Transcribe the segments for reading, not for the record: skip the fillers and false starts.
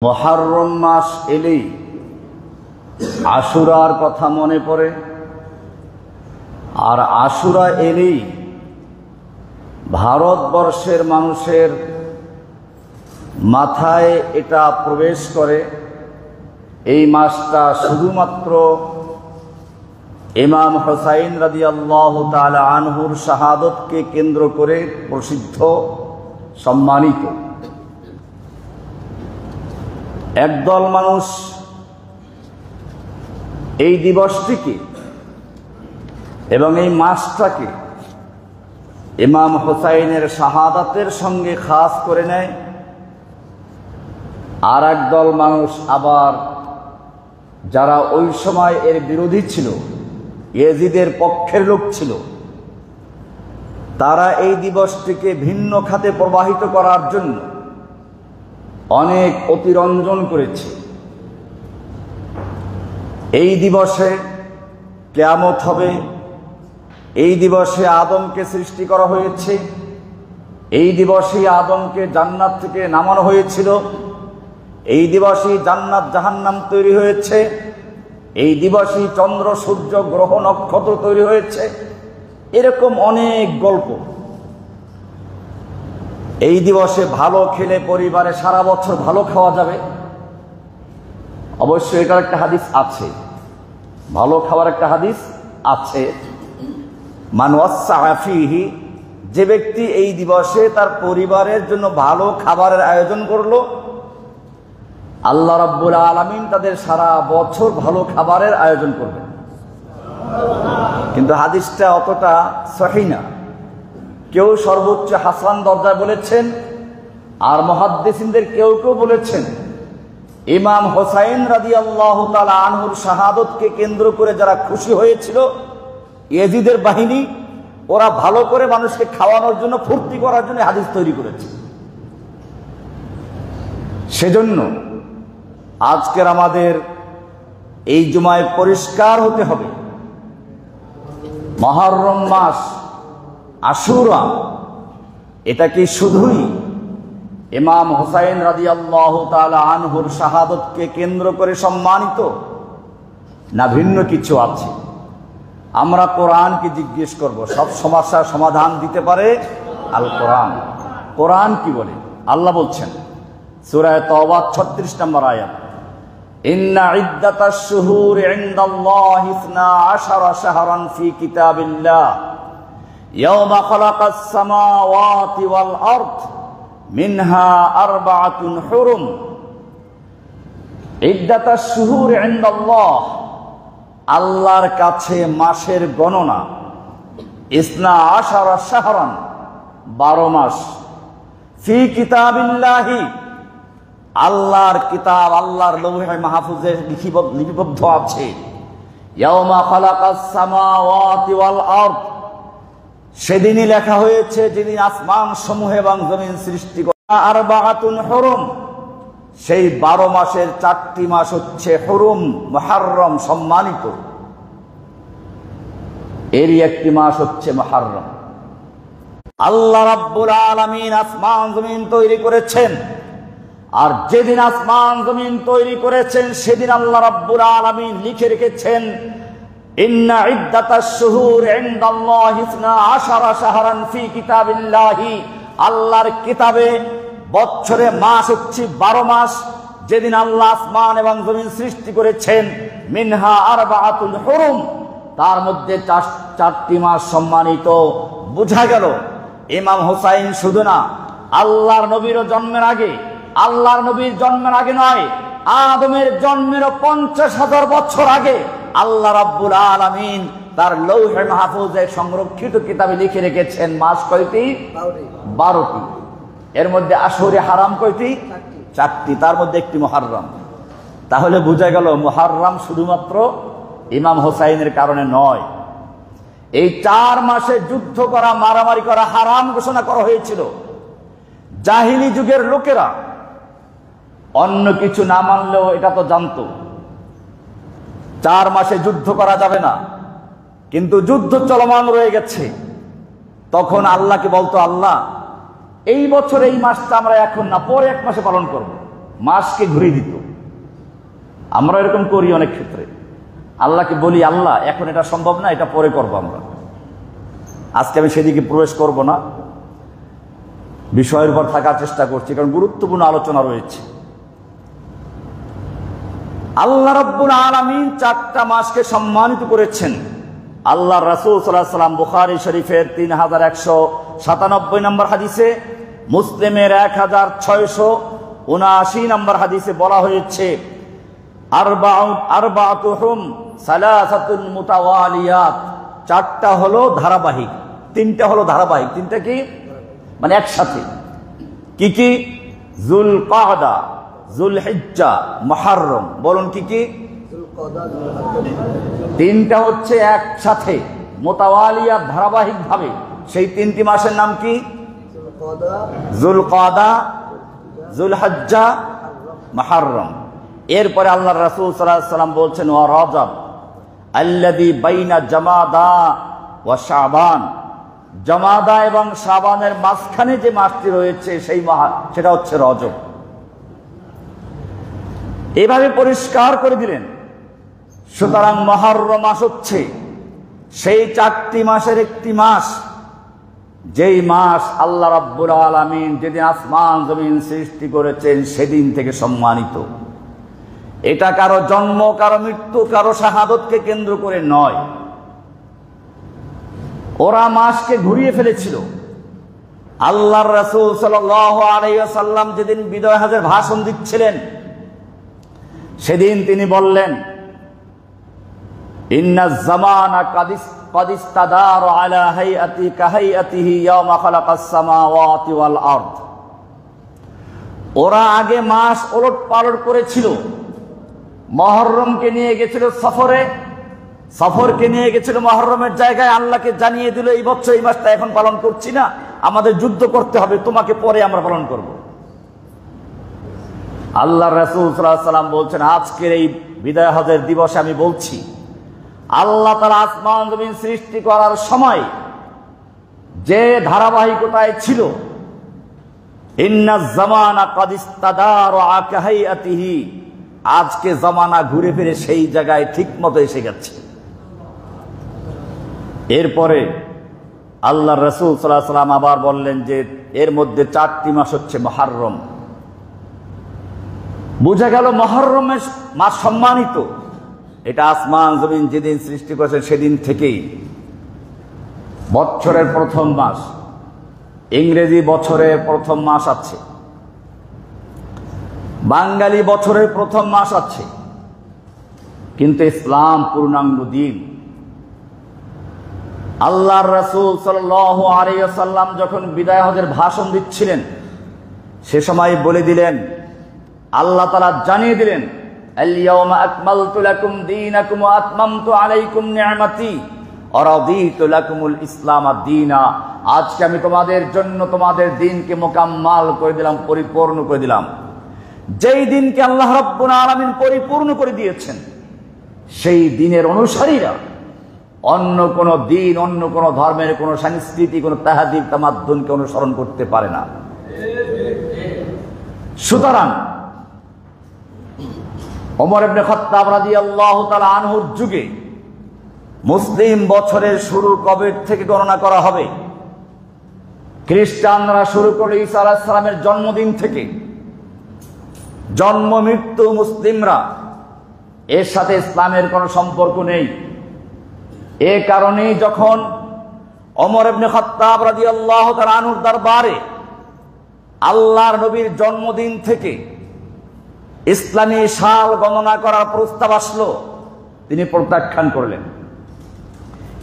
মুহররম মাস এলেই আশুরার কথা মনে পড়ে, আর আশুরা এলেই ভারতবর্ষের মানুষের মাথায় এটা প্রবেশ করে এই মাসটা শুধুমাত্র ইমাম হুসাইন রাদিয়াল্লাহু তাআলা আনহুর শাহাদতকে কেন্দ্র করে প্রসিদ্ধ, সম্মানিত। একদল মানুষ এই দিবসটিকে এবং এই মাসটাকে ইমাম হুসাইনের শাহাদাতের সঙ্গে খাস করে নেয়, আর একদল মানুষ আবার যারা ওই সময় এর বিরোধী ছিল, ইয়াজিদের পক্ষের লোক ছিল, তারা এই দিবসটিকে ভিন্ন খাতে প্রবাহিত করার জন্য অনেক অতিরঞ্জন করেছে। এই দিবসে কিয়ামত হবে, এই দিবসে আদমকে সৃষ্টি করা হয়েছে, এই দিবসেই আদমকে জান্নাত থেকে নামানো হয়েছিল, এই দিবসেই জান্নাত জাহান্নাম তৈরি হয়েছে, এই দিবসেই চন্দ্র সূর্য গ্রহ নক্ষত্র তৈরি হয়েছে। এরকম অনেক গল্প। এই দিবসে ভালো খেলে পরিবারে সারা বছর ভালো খাওয়া যাবে। অবশ্যই এটার একটা হাদিস আছে, ভালো খাওয়ার একটা হাদিস আছে। মান ওয়াসআ ফীহি, যে ব্যক্তি এই দিবসে তার পরিবারের জন্য ভালো খাবারের আয়োজন করলো, আল্লাহ রাব্বুল আলামিন তাদের সারা বছর ভালো খাবারের আয়োজন করবেন। কিন্তু হাদিসটা অতটা সহিহ না। কেউ সর্বোচ্চ হাসান দরজায় বলেছেন, আর মুহাদ্দিসিনদের কেউ কেউ বলেছেন ইমাম হুসাইন রাদিয়াল্লাহু তাআলা আনহুর শাহাদতকে কেন্দ্র করে যারা খুশি হয়েছিল, ইয়াজিদের বাহিনী, ওরা ভালো করে মানুষকে খাওয়ানোর জন্য, ফুর্তি করার জন্য হাদিস তৈরি করেছে। সেজন্য আজকের আমাদের এই জুমায় পরিষ্কার হতে হবে, মুহররম মাস আশুরা এটা কি শুধুই ইমাম হুসাইন রাদিয়াল্লাহু তাআলা আনহুর শাহাদতকে কেন্দ্র করে সম্মানিত, না ভিন্ন কিছু আছে? আমরা কোরআনকে জিজ্ঞেস করব। সব সমস্যার সমাধান দিতে পারে আল কোরআন। কোরআন কি বলে? আল্লাহ বলছেন সূরা তাওবা 36 নম্বর আয়াত, ইন্না ইদ্দাতাশ শুহুরি ইনদাল্লাহি 12 শাহরান ফি কিতাবিল্লাহ ইয়াওমা খালাকাস সামাওয়াতি ওয়াল আরদ মিনহা আরবাআতুন হুরুম। ইদ্দাতাশ শুহুরি ইনদাল্লাহ, আল্লাহর কাছে মাসের গণনা 12 শাহরান, 12 মাস। ফি কিতাবিল্লাহি, আল্লাহর কিতাব, আল্লাহর লৌহে মাহফুজে লিপিবদ্ধ আছে। ইয়াওমা খালাকাস সামাওয়াতি ওয়াল আরদ, সেদিনই লেখা হয়েছে যেদিন আসমান সমূহ এবং জমিন সৃষ্টি করা। আরবাআতুন হুরুম, সেই 12 মাসের 4টি মাস হচ্ছে হুরুম, মুহররম, সম্মানিত। এরই একটি মাস হচ্ছে মুহররম। আল্লাহ রাব্বুল আলামিন আসমান জমিন তৈরি করেছেন, আর যেদিন আসমান জমিন তৈরি করেছেন সেদিন আল্লাহ রাব্বুল আলামিন লিখে রেখেছেন, ইন্না ইদ্দাতাশ শুহুর ইনদাল্লাহি 12 শাহরান ফি কিতাবিল্লাহি, আল্লাহর কিতাবে বছরে মাস হচ্ছে 12 মাস। যেদিন আল্লাহ আসমান এবং জমিন সৃষ্টি করেছেন, মিনহা আরবাআতুন হুরুম, তার মধ্যে 4টি মাস সম্মানিত। বোঝা গেল ইমাম হুসাইন শুধু না, আল্লাহর নবীর জন্মের আগে, আল্লাহর নবীর জন্মের আগে নয়, আদমের জন্মেরও 50,000 বছর আগে আল্লাহ রাব্বুল আলামিন তার লৌহে মাহফুজে সংরক্ষিত কিতাবে লিখে রেখেছেন মাস কয়টি? 12টি। এর মধ্যে আশুরে হারাম কয়টি? 4টি, তার মধ্যে একটি মুহররম। তাহলে বোঝা গেল মুহররম শুধুমাত্র ইমাম হুসাইনের কারণে নয়। এই 4 মাসে যুদ্ধ করা, মারামারি করা হারাম ঘোষণা করা হয়েছিল। জাহিলি যুগের লোকেরা অন্য কিছু না মানলেও এটা তো জানতো 4 মাসে যুদ্ধ করা যাবে না, কিন্তু যুদ্ধ চলমান রয়ে গেছে। তখন আল্লাহকে বলতো, আল্লাহ এই বছর এই মাসটা আমরা এখন না, পরে 1 মাসে পালন করব। মাসকে ঘুরিয়ে দিত। আমরা এরকম করি অনেক ক্ষেত্রে, আল্লাহকে বলি আল্লাহ এখন এটা সম্ভব না, এটা পরে করবো আমরা। আজকে আমি সেদিকে প্রবেশ করব না, বিষয়ের উপর থাকার চেষ্টা করছি, কারণ গুরুত্বপূর্ণ আলোচনা রয়েছে। আল্লাহ রাব্বুল আলামিন 4টা মাসকে সম্মানিত করেছেন। আল্লাহ রাসূল সাল্লাল্লাহু আলাইহি ওয়াসাল্লাম বুখারী শরীফের 3197 নম্বর হাদিসে, মুসলিমের 1679 নম্বর হাদিসে বলা হয়েছে, আরবাতুহুম সালাসাতুল মুতাওয়ালিয়াত, 4টা হলো ধারাবাহিক, 3টা হলো ধারাবাহিক। 3টা কি মানে একসাথে, কি কি? যুলকাদা, যুলহিজ্জা, মুহররম। বলুন কি কি? 3টা হচ্ছে একসাথে মুতাওয়ালিয়াত, ধারাবাহিক ভাবে। সেই 3টি মাসের নাম কি? যুলকাদা, যুলহিজ্জা, মুহররম। এরপরে আল্লাহ রাসূল সাল্লাল্লাহু আলাইহি ওয়াসাল্লাম বলছেন, ওয়া রজব আল্লাযী বাইনা জামাদা ওয়া শাবান, জামাদা এবং শাবানের মাঝখানে যে মাসটি রয়েছে সেই মাস, সেটা হচ্ছে রজব। এভাবে পরিষ্কার করে দিলেন। সুতরাং মুহররম মাস হচ্ছে সেই 4টি মাসের একটি মাস, যেই মাস আল্লাহ রাব্বুল আলামিন যেদিন আসমান জমিন সৃষ্টি করেছেন সেদিন থেকে সম্মানিত। এটা কারো জন্ম, কারো মৃত্যু, কারো শাহাদতকে কেন্দ্র করে নয়। ওরা মাসকে ঘুরিয়ে ফেলেছিল। আল্লাহর রাসূল সাল্লাল্লাহু আলাইহি ওয়াসাল্লাম যেদিন বিদায় হজের ভাষণ দিচ্ছিলেন, সেদিন তিনি বললেন, ইন্নাজ জামানা কাদ ইস্তাদারা আলা হাইআতি কাহাইআতিহি ইয়াওমা খালাকাস সামাওয়াতি ওয়াল আরদ। ওরা আগে মাস ওলটপালট করেছিল। মুহররমকে নিয়ে গেছিল সফরে, সফরকে নিয়ে গেছিল মুহররমের জায়গায়, আল্লাহকে জানিয়ে দিল এই বছর এই মাসটা এখন পালন করছি না, আমাদের যুদ্ধ করতে হবে, তোমাকে পরে আমরা পালন করব। আল্লাহ রাসূল সাল্লাল্লাহু আলাইহি ওয়াসাল্লাম বলছেন, আজকের এই বিদায় হজের দিবসে আমি বলছি, আল্লাহ তাআলা আসমান জমিন সৃষ্টি করার সময় যে ধারাবাহিকতায় ছিল, ইন্নাজ জামানা কাদ ইস্তাদারা আলা হাইআতিহি, আজকে জামানা ঘুরে ফিরে সেই জায়গায় ঠিক মতো এসে গেছে। এরপরে আল্লাহ রাসূল সাল্লাল্লাহু আলাইহি ওয়াসাল্লাম আবার বললেন যে এর মধ্যে 4টি মাস হচ্ছে মুহররম। বোঝা গেল মুহররমের মাস সম্মানিত। এটা আসমান জমিন যেদিন সৃষ্টি করেছে সেদিন থেকেই বছরের প্রথম মাস। ইংরেজি বছরের প্রথম মাস আছে, বাঙালি বছরের প্রথম মাস আছে, কিন্তু ইসলাম পূর্ণাঙ্গ দিন। আল্লাহর রাসূল সাল্লাল্লাহু আলাইহি ওয়াসাল্লাম যখন বিদায় হজের ভাষণ দিচ্ছিলেন, সে সময় বলে দিলেন, আল্লাহ তাআলা জানিয়ে দিলেন, আল ইয়াওমা আকমালতু লাকুম দীনাকুম ওয়া আতমামতু আলাইকুম নি'মাতি ওয়া রাদিতু লাকুমুল ইসলাম দীনা। আজকে আমি তোমাদের জন্য তোমাদের দিনকে মোকাম্মাল করে দিলাম, পরিপূর্ণ করে দিলাম। যেই দিনকে আল্লাহ রাব্বুল আলামিন পরিপূর্ণ করে দিয়েছেন, সেই দিনের অনুসারীরা অন্য কোন দিন, অন্য কোন ধর্মের কোন সংস্কৃতি, কোন তাহাদিব তামাদ্দুনকে অনুসরণ করতে পারে না। সুতরাং ওমর ইবনে খাত্তাব রাদিয়াল্লাহু তাআলা আনহুর যুগে মুসলিম বছরের শুরু কবে থেকে গণনা করা হবে? খ্রিস্টানরা শুরু করে ঈসা আলাইহিস সালামের জন্মদিন থেকে। জন্ম মৃত্যু মুসলিমরা, এর সাথে ইসলামের কোনো সম্পর্ক নেই। এ কারণেই যখন ওমর ইবনে খাত্তাব রাদিয়াল্লাহু তাআলা আনহুর দরবারে আল্লাহর নবীর জন্মদিন থেকে ইসলামী সাল গণনা করার প্রস্তাব আসলো, তিনি প্রত্যাখ্যান করলেন।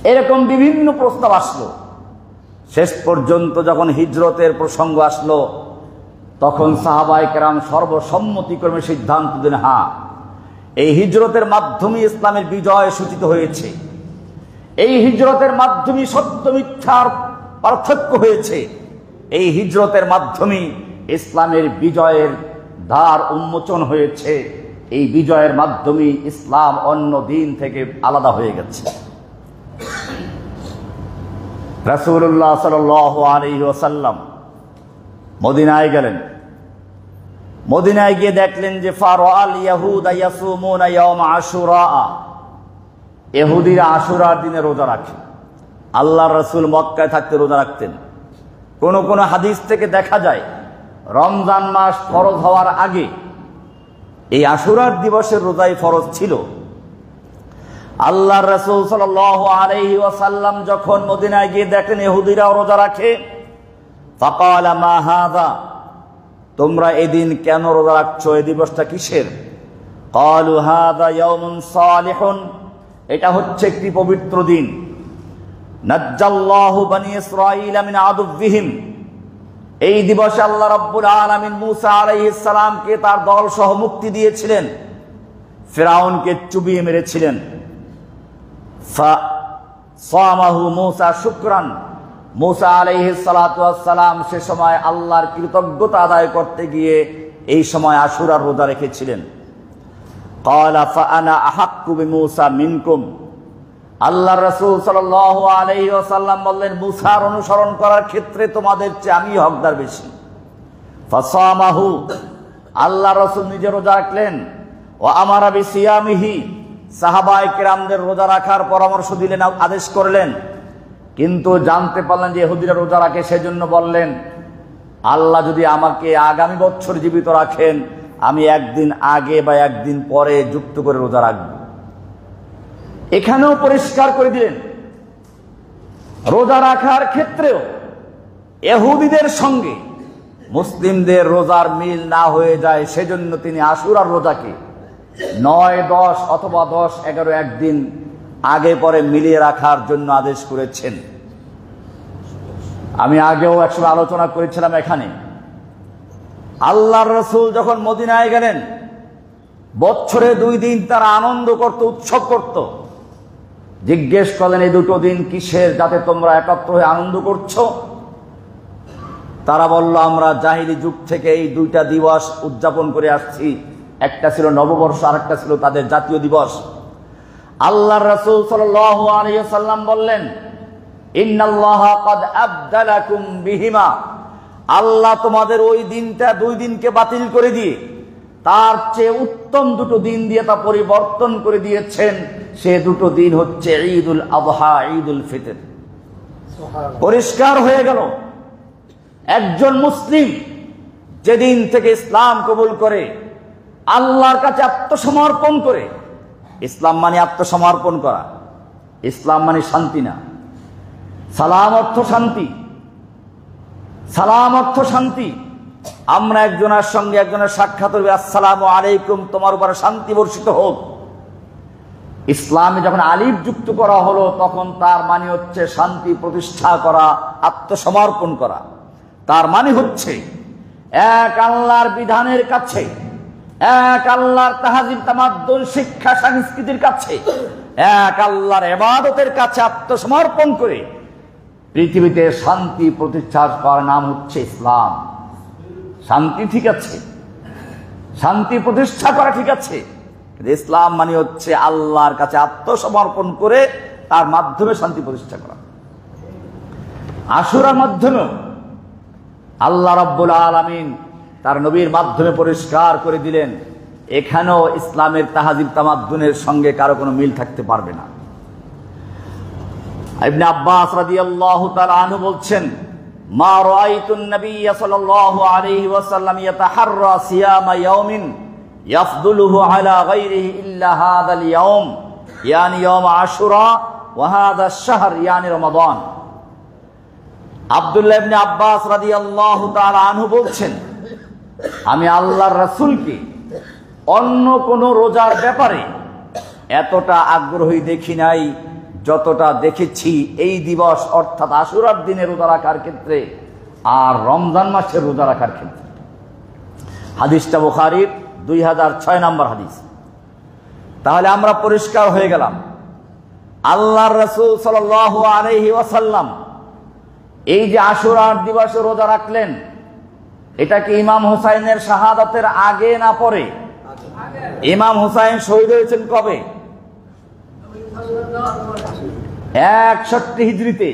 এরকম বিভিন্ন প্রস্তাব আসলো। শেষ পর্যন্ত যখন হিজরতের প্রসঙ্গ আসলো, তখন সাহাবায়ে কেরাম সর্বসম্মতিক্রমে সিদ্ধান্ত দিলেন, হ্যাঁ, এই হিজরতের মাধ্যমে ইসলামের বিজয় সূচিত হয়েছে, এই হিজরতের মাধ্যমে সত্য মিথ্যার পার্থক্য হয়েছে, এই হিজরতের মাধ্যমে ইসলামের বিজয়ের দ্বার উন্মোচন হয়েছে, এই বিজয়ের মাধ্যমে ইসলাম অন্য দিন থেকে আলাদা হয়ে গেছে। রাসূলুল্লাহ সাল্লাল্লাহু আলাইহি ওয়াসাল্লাম মদিনায় গেলেন। মদিনায় গিয়ে দেখলেন যে ফারাআল ইয়াহুদা ইয়াসুমুনা ইয়াওম আশুরা, ইহুদিরা আশুরার দিনে রোজা রাখে। আল্লাহর রাসূল মক্কায় থাকতে রোজা রাখতেন। কোন কোন হাদিস থেকে দেখা যায় রমজান মাস ফরজ হওয়ার আগে এই আশুরার দিবসের রোজাই ফরজ ছিল। আল্লাহর রাসূল সাল্লাল্লাহু আলাইহি ওয়াসাল্লাম যখন মদিনায় গিয়ে দেখেন ইহুদিরাও রোজা রাখে, ফাকালা মা হাযা, তোমরা এদিন কেন রোজা রাখছো, এই দিবসটা কিসের? ক্বালু হাযা ইয়াউমুন সালিহুন, এটা হচ্ছে একটি পবিত্র দিন। নাজ্জাল্লাহু বনি ইসরাঈল মিন আদুবিহিম, এই দিবসে আল্লাহ রাব্বুল আলামিন মূসা আলাইহিস সালামকে তার দল সহ মুক্তি দিয়েছিলেন, ফিরআউনকে চুবিয়ে মেরেছিলেন। ফাসামাহু মূসা শুকরান, মূসা আলাইহিস সালাতু ওয়াস সালাম সে সময় আল্লাহর কৃতজ্ঞতা আদায় করতে গিয়ে এই সময় আশুরার রোজা রেখেছিলেন। ক্বালা ফাআনা আহাক্কু বিমূসা মিনকুম, আল্লাহর রাসূল সাল্লাল্লাহু আলাইহি ওয়াসাল্লাম বললেন মূসার অনুসরণ করার ক্ষেত্রে তোমাদের চেয়ে আমি হকদার বেশি। ফাসামাহু, আল্লাহর রাসূল নিজে রোজা রাখলেন। ওয়া আমারা বিসিয়ামিহি, সাহাবায়ে কেরামদের রোজা রাখার পরামর্শ দিলেন, আদেশ করলেন। কিন্তু জানতে পারলেন যে ইহুদিরা রোজা রাখে, সেজন্য বললেন আল্লাহ যদি আমাকে আগামী বছর জীবিত রাখেন আমি একদিন আগে বা একদিন পরে যুক্ত করে রোজা রাখব। এখানেও পরিষ্কার করে দিলেন রোজা রাখার ক্ষেত্রেও ইহুদিদের সঙ্গে মুসলিমদের রোজার মিল না হয়ে যায়, সেজন্য তিনি আশুরার রোজাকে 9, 10 অথবা 10, 11 একদিন আগে পরে মিলিয়ে রাখার জন্য আদেশ করেছেন। আমি আগেও একসময় আলোচনা করেছিলাম এখানে, আল্লাহর রাসূল যখন মদিনায় গেলেন বছরে 2 দিন তারা আনন্দ করত, উৎসব করত। জিজ্ঞেস করলেন এই দুটো দিন কিসের, যাতে তোমরা একত্র হয়ে আনন্দ করছো? তারা বলল আমরা জাহিলি যুগ থেকে এই 2টা দিবস উদযাপন করে আসছি, একটা ছিল নববর্ষ আর একটা ছিল তাদের জাতীয় দিবস। আল্লাহর রাসূল সাল্লাল্লাহু আলাইহি ওয়াসাল্লাম বললেন ইন্নাল্লাহা ক্বাদ আবদালাকুম বিহিমা, আল্লাহ তোমাদের ওই দিনটা 2 দিনকে বাতিল করে দিয়ে তার চেয়ে উত্তম 2টো দিন দিয়ে তা পরিবর্তন করে দিয়েছেন। সে 2টো দিন হচ্ছে ঈদুল আযহা, ঈদুল ফিতর। পরিষ্কার হয়ে গেল একজন মুসলিম যেদিন থেকে ইসলাম কবুল করে, আল্লাহর কাছে আত্মসমর্পণ করে, ইসলাম মানে আত্মসমর্পণ করা, ইসলাম মানে শান্তি না। সালাম অর্থ শান্তি, সালাম অর্থ শান্তি। আমরা একজনের সঙ্গে একজনের সাক্ষাৎ হবে, আসসালামু আলাইকুম, তোমার উপরে শান্তি বর্ষিত হোক। ইসলামে যখন আলিফ যুক্ত করা হলো তখন তার মানে হচ্ছে শান্তি প্রতিষ্ঠা করা, আত্মসমর্পণ করা। তার মানে হচ্ছে এক আল্লাহর বিধানের কাছে, এক আল্লাহর তাহজিব তামাদ্দুন শিক্ষা সংস্কৃতির কাছে, এক আল্লাহর ইবাদতের কাছে আত্মসমর্পণ করে পৃথিবীতে শান্তি প্রতিষ্ঠা করার নাম হচ্ছে ইসলাম। শান্তি ঠিক আছে, শান্তি প্রতিষ্ঠা করা ঠিক আছে, কিন্তু ইসলাম মানে হচ্ছে আল্লাহর কাছে আত্মসমর্পণ করে তার মাধ্যমে শান্তি প্রতিষ্ঠা করা। আশুরার মাধ্যমে আল্লাহ রাব্বুল আলামিন তার নবীর মাধ্যমে পরিষ্কার করে দিলেন এখানেও ইসলামের তাহজিব তামাদ্দুনের সঙ্গে কারো কোনো মিল থাকতে পারবে না। ইবনে আব্বাস রাদিয়াল্লাহু তাআলা আনহু বলছেন মা রাআইতুন নাবিয়্য সাল্লাল্লাহু আলাইহি ওয়াসাল্লাম ইয়াতাহাররা সিয়ামা ইয়াউমিন ইয়াফদুলুহু আলা গায়রিহি ইল্লা হাযাল ইয়াউম, ইয়ানি ইয়াউম আশুরা ওয়া হাযা আশ-শাহর ইয়ানি রমাদান। আব্দুল্লাহ ইবনে আব্বাস রাদিয়াল্লাহু তাআলা আনহু বলছেন আমি আল্লাহর রাসূলকে অন্য কোন রোজার ব্যাপারে এতটা আগ্রহী দেখি নাই যতটা দেখেছি এই দিবস অর্থাৎ আশুরার দিনে রোজা রাখার ক্ষেত্রে আর রমজান মাসের রোজা রাখার ক্ষেত্রে। হাদিসটা বুখারীর 2006 নম্বর হাদিস। তাহলে আমরা পরিষ্কার হয়ে গেলাম আল্লাহর রাসূল সাল্লাল্লাহু আলাইহি ওয়াসাল্লাম এই যে আশুরার দিবসে রোজা রাখলেন, এটা কি ইমাম হুসাইনের শাহাদাতের আগে না পরে? ইমাম হুসাইন শহীদ হয়েছেন কবে? 61 হিজরিতে।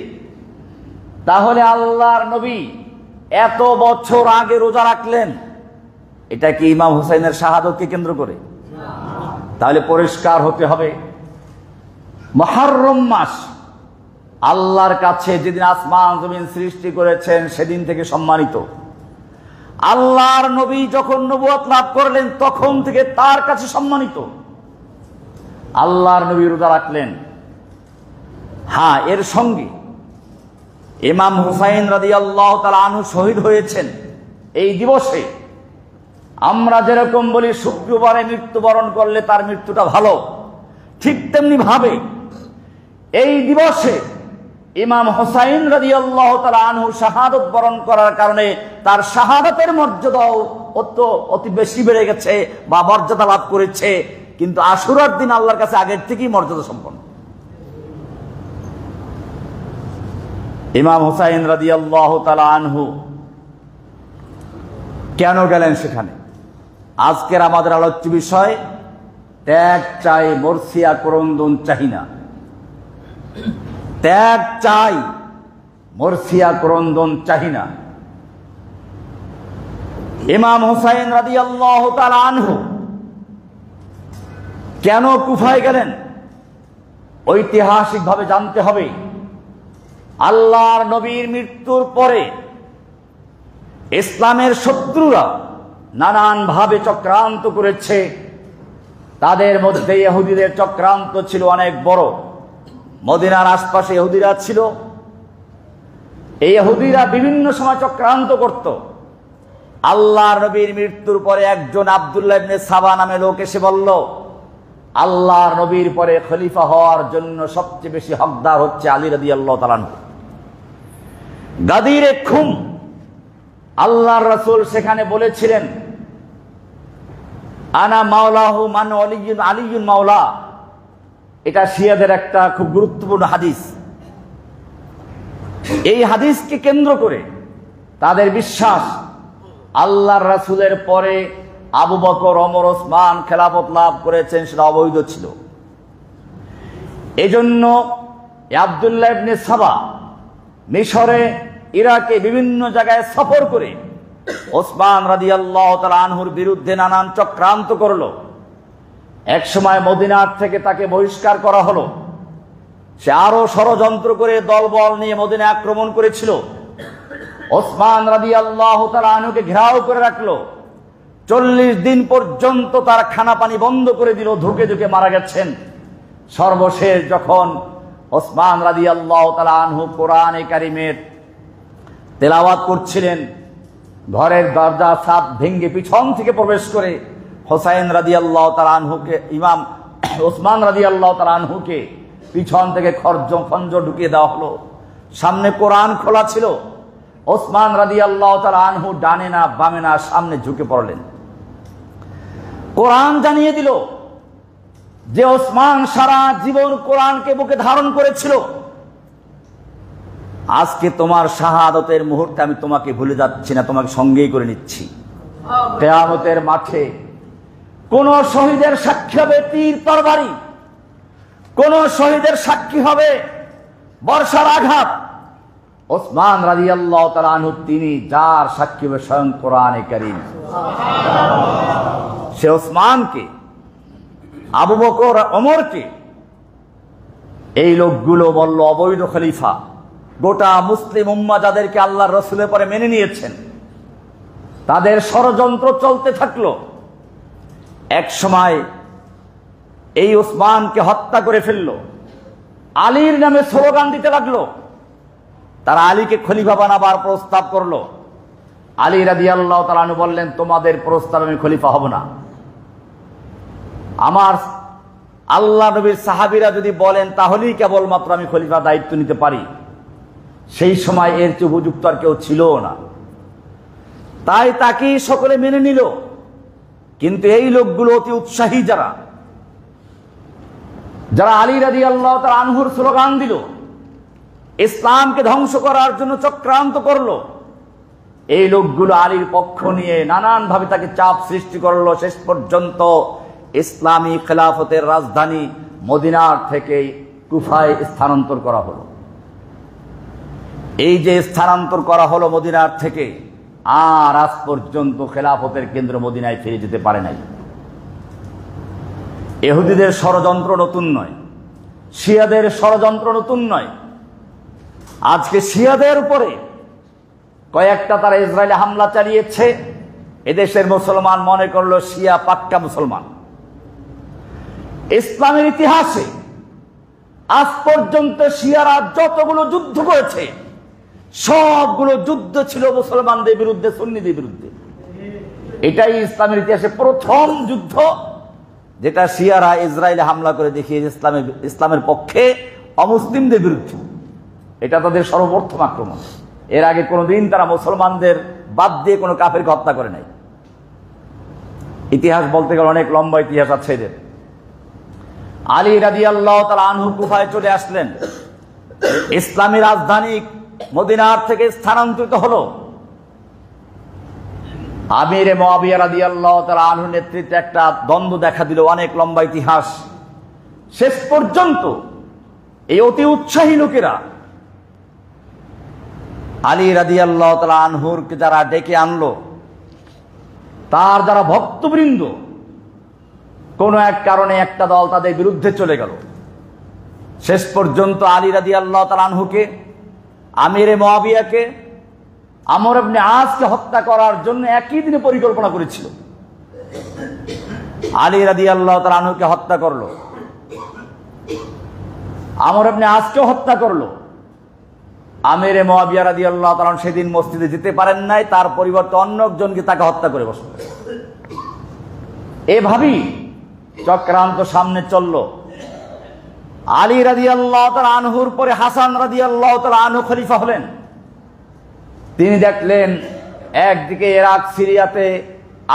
তাহলে আল্লাহর নবী এত বছর আগে রোজা রাখলেন, এটা কি ইমাম হুসাইনের শাহাদতকে কেন্দ্র করে? তাহলে পরিষ্কার হতে হবে, মুহররম মাস আল্লাহর কাছে যেদিন আসমান জমিন সৃষ্টি করেছেন সেদিন থেকে সম্মানিত। আল্লাহর নবী যখন নবুয়ত লাভ করলেন তখন থেকে তার কাছে সম্মানিত। আল্লাহর নবী রোজা রাখলেন, হ্যাঁ, এর সঙ্গে ইমাম হুসাইন রাদিয়াল্লাহু তাআলা আনহু শহীদ হয়েছেন এই দিবসে। আমরা যেরকম বলি শুক্রবারে মৃত্যুবরণ করলে তার মৃত্যুটা ভালো, ঠিক তেমনি ভাবে এই দিবসে ইমাম হুসাইন রাদিয়াল্লাহু তাআলা আনহু শাহাদাত বরণ করার কারণে তার শাহাদাতের মর্যাদাও অতি বেশি বেড়ে গেছে বা মর্যাদা লাভ করেছে। কিন্তু আশুরার দিন আল্লাহর কাছে আগের থেকেই মর্যাদা সম্পন্ন। ইমাম হুসাইন রাদিয়াল্লাহু তাআলা আনহু কেন গেলেন সেখানে? আজকের আমাদের আলোচ্য বিষয়, ত্যাগ চাই মরসিয়া ক্রন্দন চাহি না। ত্যাগ চাই মরসিয়া ক্রন্দন চাহি না। ইমাম হুসাইন রাদিয়াল্লাহু তাআলা আনহু কেন কুফায় গেলেন ঐতিহাসিকভাবে জানতে হবে। আল্লাহর নবীর মৃত্যুর পরে ইসলামের শত্রুরা নানান ভাবে চক্রান্ত করেছে। তাদের মধ্যে ইহুদিদের চক্রান্ত ছিল অনেক বড়। মদিনার আশপাশে ইহুদিরা ছিল। এই ইহুদিরা বিভিন্ন সময় চক্রান্ত করত। আল্লাহর নবীর মৃত্যুর পরে একজন আব্দুল্লাহ ইবনে সাবা নামে লোক এসে বলল, আল্লাহর নবীর পরে খলিফা হওয়ার জন্য সবচেয়ে বেশি হকদার হচ্ছে আলী রাদিয়াল্লাহু তাআলা আনহু। গাদিরে খুম আল্লাহর রাসূল সেখানে বলেছিলেন, আনা মাওলাহু মান আলিয়ুন মাওলা। এটা শিয়াদের একটা খুব গুরুত্বপূর্ণ হাদিস। এই হাদিসকে কেন্দ্র করে তাদের বিশ্বাস আল্লাহর রাসূলের পরে আবু বকর, ওমর, ওসমান খেলাফত লাভ করেছেন, সেটা অবৈধ ছিল। এজন্য আব্দুল্লাহ ইবনে সাবা মিশরে, ইরাকে বিভিন্ন জায়গায় সফর করে ওসমান রাদিয়াল্লাহু তাআলা আনহুর বিরুদ্ধে নানান চক্রান্ত করলো। এক সময় মদিনার থেকে তাকে বহিষ্কার করা হলো। সে আরো ষড়যন্ত্র করে দলবল নিয়ে মদিনা আক্রমণ করেছিল। ওসমান রাদিয়াল্লাহু তাআলা আনহুকে ঘেরাও করে রাখলো। 40 দিন পর্যন্ত তার খানা পানি বন্ধ করে দিল, ধুকে ধুকে মারা গেছেন। সর্বশেষ যখন ওসমান রাদিয়াল্লাহু তাআলা আনহু কোরআনে কারিমের তেলাওয়াত করছিলেন, ঘরের দরজা ছাদ ভেঙে পিছন থেকে প্রবেশ করে হুসাইন রাদিয়াল্লাহু তাআলা আনহুকে, ইমাম ওসমান রাদিয়াল্লাহু তাআলা আনহুকে পিছন থেকে খঞ্জর ঢুকিয়ে দেওয়া হলো। সামনে কোরআন খোলা ছিল। ওসমান রাদিয়াল্লাহু তাআলা আনহু ডানে না বামে না সামনে ঝুঁকে পড়লেন। কোরআন জানিয়ে দিল যে ওসমান সারা জীবন কোরআনকে বুকে ধারণ করেছিল। আজকে তোমার শাহাদাতের মুহূর্তে আমি তোমাকে ভুলে যাচ্ছি না, তোমাকে সঙ্গেই করে নিচ্ছি। কিয়ামতের মাঠে কোন শহীদের সাক্ষী হবে তীর তরবারি, কোন শহীদের সাক্ষী হবে বর্ষার আঘাত। ওসমান রাদিয়াল্লাহু তাআলা আনহু তিনি যার সাক্ষী হবে স্বয়ং কোরআনে কারীম। সে ওসমানকে, আবু বকর, ওমরকে এই লোকগুলো বলল অবৈধ খলিফা। গোটা মুসলিম উম্মাহ যাদেরকে আল্লাহর রাসূলের পরে মেনে নিয়েছেন, তাদের ষড়যন্ত্র চলতে থাকলো। এক সময় এই ওসমানকে হত্যা করে ফেললো। আলীর নামে স্লোগান দিতে লাগলো। তারা আলীকে খলিফা বানাবার প্রস্তাব করলো। আলী রাদিয়াল্লাহু তাআলা আনহু বললেন, তোমাদের প্রস্তাব আমি খলিফা হব না। আমার আল্লাহ নবীর সাহাবীরা যদি বলেন তাহলেই কেবলমাত্র আমি খলিফা দায়িত্ব নিতে পারি। সেই সময় এর চেয়ে উপযুক্ত আর কেউ ছিল না। তাই তাকেই সকলে মেনে নিল। কিন্তু এই লোকগুলো অতি উৎসাহী, যারা আলী রাদিয়াল্লাহু তাআলা আনহুর স্লোগান দিল, ইসলামকে ধ্বংস করার জন্য চক্রান্ত করলো, এই লোকগুলো আলীর পক্ষ নিয়ে নানান ভাবে তাকে চাপ সৃষ্টি করলো। শেষ পর্যন্ত ইসলামী খেলাফতের রাজধানী মদিনার থেকে কুফায় স্থানান্তর করা হলো। এই যে স্থানান্তর করা হলো মদিনার থেকে, আর আজ পর্যন্ত খেলাফতের কেন্দ্র মদিনায় ফিরে যেতে পারে নাই। ইহুদিদের ষড়যন্ত্র নতুন নয়, শিয়াদের ষড়যন্ত্র নতুন নয়। আজকে শিয়াদের উপরে কয়েকটা তারা ইসরায়েলে হামলা চালিয়েছে, এদেশের মুসলমান মনে করলো শিয়া পাক্কা মুসলমান। ইসলামের ইতিহাসে আজ পর্যন্ত শিয়ারা যতগুলো যুদ্ধ করেছে সবগুলো যুদ্ধ ছিল মুসলমানদের বিরুদ্ধে, সুন্নিদের বিরুদ্ধে। এটাই ইসলামের ইতিহাসে প্রথম যুদ্ধ যেটা শিয়ারা ইসরায়েলে হামলা করে দেখিয়েছে ইসলামের পক্ষে অমুসলিমদের বিরুদ্ধে। এটা তাদের সর্বপ্রথম আক্রমণ। এর আগে কোনোদিন তারা মুসলমানদের বাদ দিয়ে কোনো কাফেরকে হত্যা করে নাই। ইতিহাস বলতে গেলে অনেক লম্বা ইতিহাস আছে এদের। আলী রাদিয়াল্লাহু তাআলা আনহু কুফায় চলে আসলেন, ইসলামী রাজধানী মদিনার থেকে স্থানান্তরিত হলো। আমিরে মুআবিয়া রাদিয়াল্লাহু তাআলা আনহুর নেতৃত্বে একটা দ্বন্দ্ব দেখা দিল, অনেক লম্বা ইতিহাস। শেষ পর্যন্ত এই অতি উৎসাহী লোকেরা আলী রাদিয়াল্লাহু তাআলা আনহুরকে যারা ডেকে আনলো, তার যারা ভক্তবৃন্দ, কোন এক কারণে একটা দল তাদের বিরুদ্ধে চলে গেল। শেষ পর্যন্ত আলী রাদিয়াল্লাহু তাআলা আনহুকে, আমিরে মুআবিয়াকে, আমর ইবনে আসকে হত্যা করার জন্য একই দিনে পরিকল্পনা করেছিল। আলী রাদিয়াল্লাহু তাআলা আনহুকে হত্যা করলো, আমর ইবনে আসকে হত্যা করলো। আমিরে মুআবিয়া রাদিয়াল্লাহু তাআলা সেদিন মসজিদে যেতে পারেন নাই, তার পরিবর্তে অন্য একজনকে তাকে হত্যা করে বসল। এভাবেই চক্রান্ত সামনে চলল। আলী রাদিয়াল্লাহু তাআলা আনহুর পরে হাসান রাদিয়াল্লাহু তাআলা আনহু খলিফা হলেন। তিনি দেখলেন একদিকে ইরাক সিরিয়াতে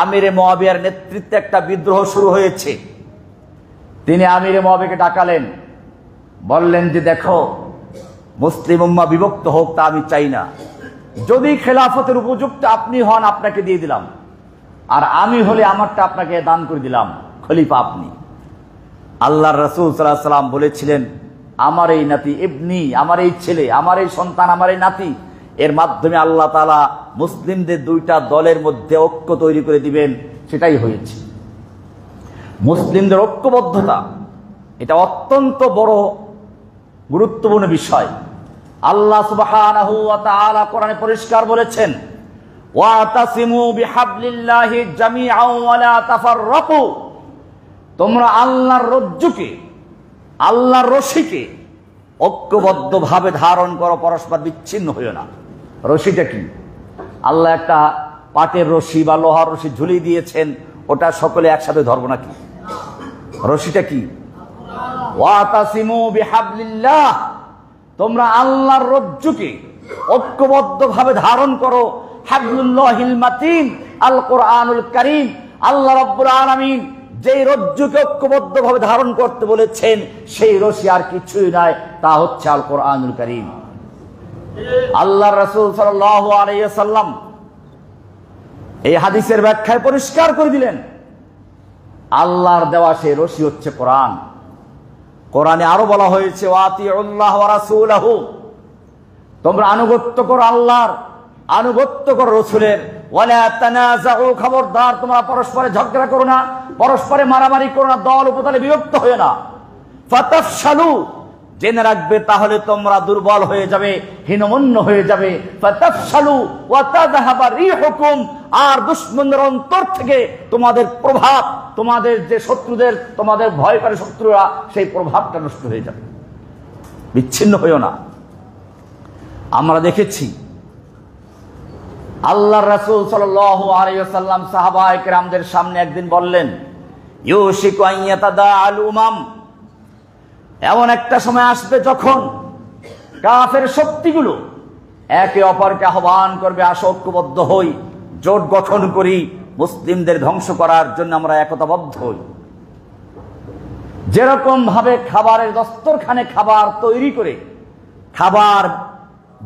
আমিরে মুআবিয়ার নেতৃত্বে একটা বিদ্রোহ শুরু হয়েছে। তিনি আমিরে মুআবিয়াকে ডাকালেন, বললেন যে দেখো, মুসলিম উম্মাহ বিভক্ত হোক তা আমি চাই না। যদি খেলাফতের উপযুক্ত আপনি হন, আপনাকে দিয়ে দিলাম, আর আমি হলে আমারটা আপনাকে দান করে দিলাম, খলিফা আপনি। আল্লাহর রাসূল সাল্লাল্লাহু আলাইহি ওয়াসাল্লাম বলেছিলেন, আমার এই নাতি ইবনি, আমার এই ছেলে, আমার এই সন্তান, আমার এই নাতি, এর মাধ্যমে আল্লাহ তাআলা মুসলিমদের দুইটা দলের মধ্যে ঐক্য তৈরি করে দিবেন। সেটাই হয়েছে। মুসলিমদের ঐক্যবদ্ধতা এটা অত্যন্ত বড় গুরুত্বপূর্ণ বিষয়। আল্লাহ সুবহানাহু ওয়া তাআলা কোরআনে পরিষ্কার বলেছেন, ওয়াতাসিমু বিহাবলিল্লাহি জামিআন ওয়া লা তাফাররাকু, তোমরা আল্লাহর রজ্জুকে, আল্লাহর রশিকে ঐক্যবদ্ধভাবে ধারণ করো, পরস্পর বিচ্ছিন্ন হইও না। রশিটা কি? আল্লাহ একটা পাটের রশি বা লোহার রশি ঝুলিয়ে দিয়েছেন, ওটা সকলে একসাথে ধরবো নাকি? রশিটা কি? ওয়াতাসিমু বিহাবলিল্লাহ, তোমরা আল্লাহর রজ্জুকে ঐক্যবদ্ধভাবে ধারণ করো। হাবলুল্লাহিল মাতিন আল কোরআনুল কারীম, আল্লাহ রাব্বুল আলামিন যেই রজ্জুকে ঐক্যবদ্ধভাবে ধারণ করতে বলেছেন সেই রশি আর কিছুই নয়, তা হচ্ছে আল কোরআনুল কারীম। আল্লাহর রাসূল সাল্লাল্লাহু আলাইহি ওয়াসাল্লাম এই হাদিসের ব্যাখ্যায় পরিষ্কার করে দিলেন, আল্লাহর দেওয়া সেই রশি হচ্ছে কোরআন। কোরআনে আরো বলা হয়েছে, ওয়াতিউল্লাহ ওয়া রাসূলাহু, তোমরা আনুগত্য করো আল্লাহর, আনুগত্য করো রাসূলের। ওয়ালা তানাযাউ, খবরদার তোমরা পরস্পরে ঝগড়া করো না, পরস্পরে মারামারি করো না, দল উপদলে বিভক্ত হয়ে না। ফাতাফশালু, জেনে রাখবে তাহলে তোমরা দুর্বল হয়ে যাবে, হীনমন্য হয়ে যাবে। ফাতাফশালু ওয়া তাযহাবা রিহুকুম, আর দুশমনদের অন্তর থেকে তোমাদের প্রভাব, তোমাদের যে শত্রুদের তোমাদের ভয় করে শত্রুরা, সেই প্রভাবটা নষ্ট হয়ে যাবে। বিচ্ছিন্ন হইও না। আমরা দেখেছি আল্লাহর রাসূল সাল্লাল্লাহু আলাইহি ওয়াসাল্লাম সাহাবায়ে কেরামদের সামনে একদিন বললেন, ইউশিকু আন ইয়াতাদাআল উমাম, এমন একটা সময় আসবে যখন কাফের শক্তিগুলো একে অপরকে আহ্বান করবে, আসো ঐক্যবদ্ধ হই, জোট গঠন করি, মুসলিমদের ধ্বংস করার জন্য আমরা একতাবদ্ধ হই। যেরকম ভাবে খাবারের দস্তরখানে খাবার তৈরি করে খাবার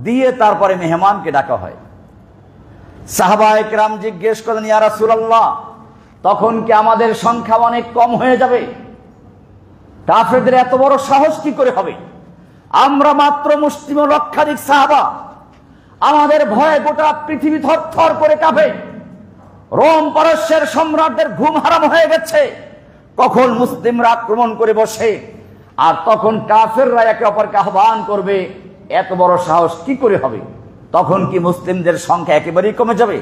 দিয়ে তারপরে মেহমানকে ডাকা হয়। সাহাবায়ে কেরাম জিজ্ঞেস করলেন, ইয়া রাসূলুল্লাহ, তখন কি আমাদের সংখ্যা অনেক কম হয়ে যাবে? কাফেরদের এত বড় সাহস কি করে হবে? আমরা মাত্র মুসলিম লক্ষাধিক সাহাবা, আমাদের ভয়ে গোটা পৃথিবী থরথর করে কাঁপে। রোম পারস্যের সম্রাটদের ঘুম হারাম হয়ে গেছে, কখন মুসলিমরা আক্রমণ করে বসে, আর তখন কাফেররা একে অপরকে আহ্বান করবে। এত বড় সাহস কি করে হবে? তখন কি মুসলিমদের সংখ্যা একেবারেই কমে যাবে?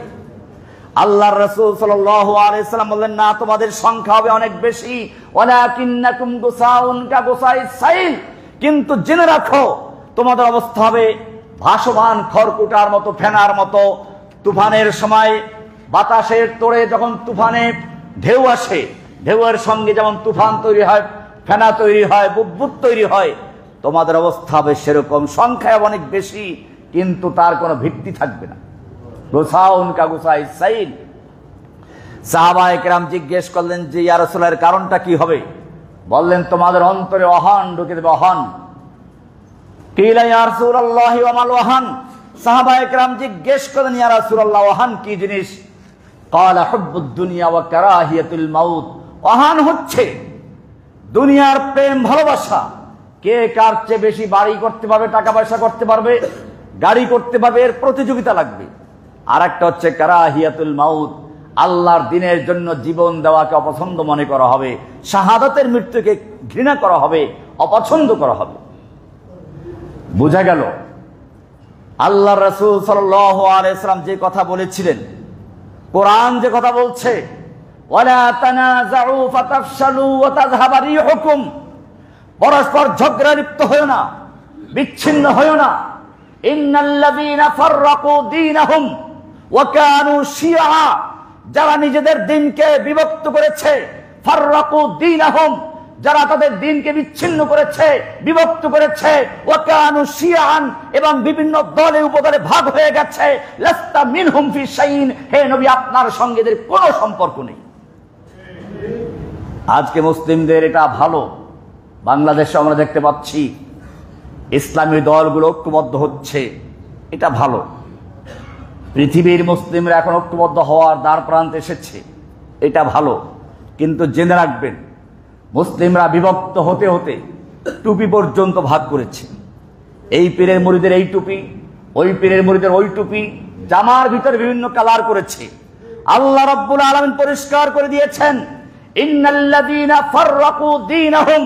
আল্লাহর রাসূল সাল্লাল্লাহু আলাইহি সাল্লাম বললেন, না, তোমাদের সংখ্যা হবে অনেক বেশি। ওয়ালাকিন্নাকুম গুসাউন কাগুসাইস সাইল, কিন্তু জেনে রাখো তোমাদের অবস্থা হবে ভাসমান খড়কুটার মতো, ফেনার মতো। তুফানের সময় বাতাসের তোড়ে যখন তুফানে ঢেউ আসে, ঢেউয়ের সঙ্গে যেমন তুফান তৈরি হয়, ফেনা তৈরি হয়, বুদবুদ তৈরি হয়, তোমাদের অবস্থা হবে সেরকম। সংখ্যায় অনেক বেশি, কিন্তু তার কোনো ভিত্তি থাকবে না। গোসাউন কাগুসাই সাইল। সাহাবায়ে কেরাম জিজ্ঞেস করলেন যে ইয়া রাসূলুল্লাহ, এর কারণটা কি হবে? বললেন, তোমাদের অন্তরে অহন ঢুকে দেবে, অহন। কিলা ইয়া রাসূলুল্লাহ ওয়া মাল ওয়াহান। সাহাবায়ে কেরাম জিজ্ঞেস করলেন, ইয়া রাসূলুল্লাহ, ওয়াহান কি জিনিস? ক্বালা হুব্বুদ দুনিয়া ওয়া কারাহিয়াতুল মাউত। ওয়াহান হচ্ছে দুনিয়ার প্রেম, ভালোবাসা। কে কার চেয়ে বেশি বাড়ি করতে পারবে, টাকা পয়সা করতে পারবে, গাড়ি করতে পারবে, এর প্রতিযোগিতা লাগবে। আর একটা হচ্ছে কারাহিয়াতুল মাউত, আল্লাহর দিনের জন্য জীবন দেওয়াকে অপছন্দ মনে করা হবে, শাহাদাতের মৃত্যুকে ঘৃণা করা হবে, অপছন্দ করা হবে। বোঝা গেল আল্লাহর রাসূল সাল্লাল্লাহু আলাইহি ওয়াসাল্লাম যে কথা বলেছিলেন, কোরআন যে কথা বলছে, ওয়ালা তানাযাউ ফাতাফশালু ওয়া তাযহাবা রিহুকুম, পরস্পর ঝগড়া লিপ্ত হয়ো না, বিচ্ছিন্ন হয়ো না। ইন্নাল্লাযীনা ফাররাকু দীনাহুম ওয়া কানু শিয়া, যারা নিজেদের দিনকে বিভক্ত করেছে, ফাররাকু দীনাহুম, যারা তাদের দিনকে বিচ্ছিন্ন করেছে, বিভক্ত করেছে, ওয়া কানু শিয়ান, এবং বিভিন্ন দলে উপদলে ভাগ হয়ে গেছে, লাস্তা মিনহুম ফি শাইইন, হে নবী আপনার সঙ্গে এদের কোনো সম্পর্ক নেই। আজকে মুসলিমদের এটা ভালো। বাংলাদেশে আমরা দেখতে পাচ্ছি ইসলামী দলগুলো ঐক্যবদ্ধ হচ্ছে, এটা ভালো। পৃথিবীর মুসলিমরা এখন ঐক্যবদ্ধ হওয়ার দ্বার প্রান্তে এসেছে, এটা ভালো। কিন্তু জেনে রাখবেন, মুসলিমরা বিভক্ত হতে হতে টুপি পর্যন্ত ভাগ করেছে। এই পীরের মুরিদের এই টুপি, ওই পীরের মুরিদের ওই টুপি, জামার ভিতরে বিভিন্ন কালার করেছে। আল্লাহ রাব্বুল আলামিন পরিষ্কার করে দিয়েছেন, ইন্নাল্লাযীনা ফাররাকু দীনাহুম,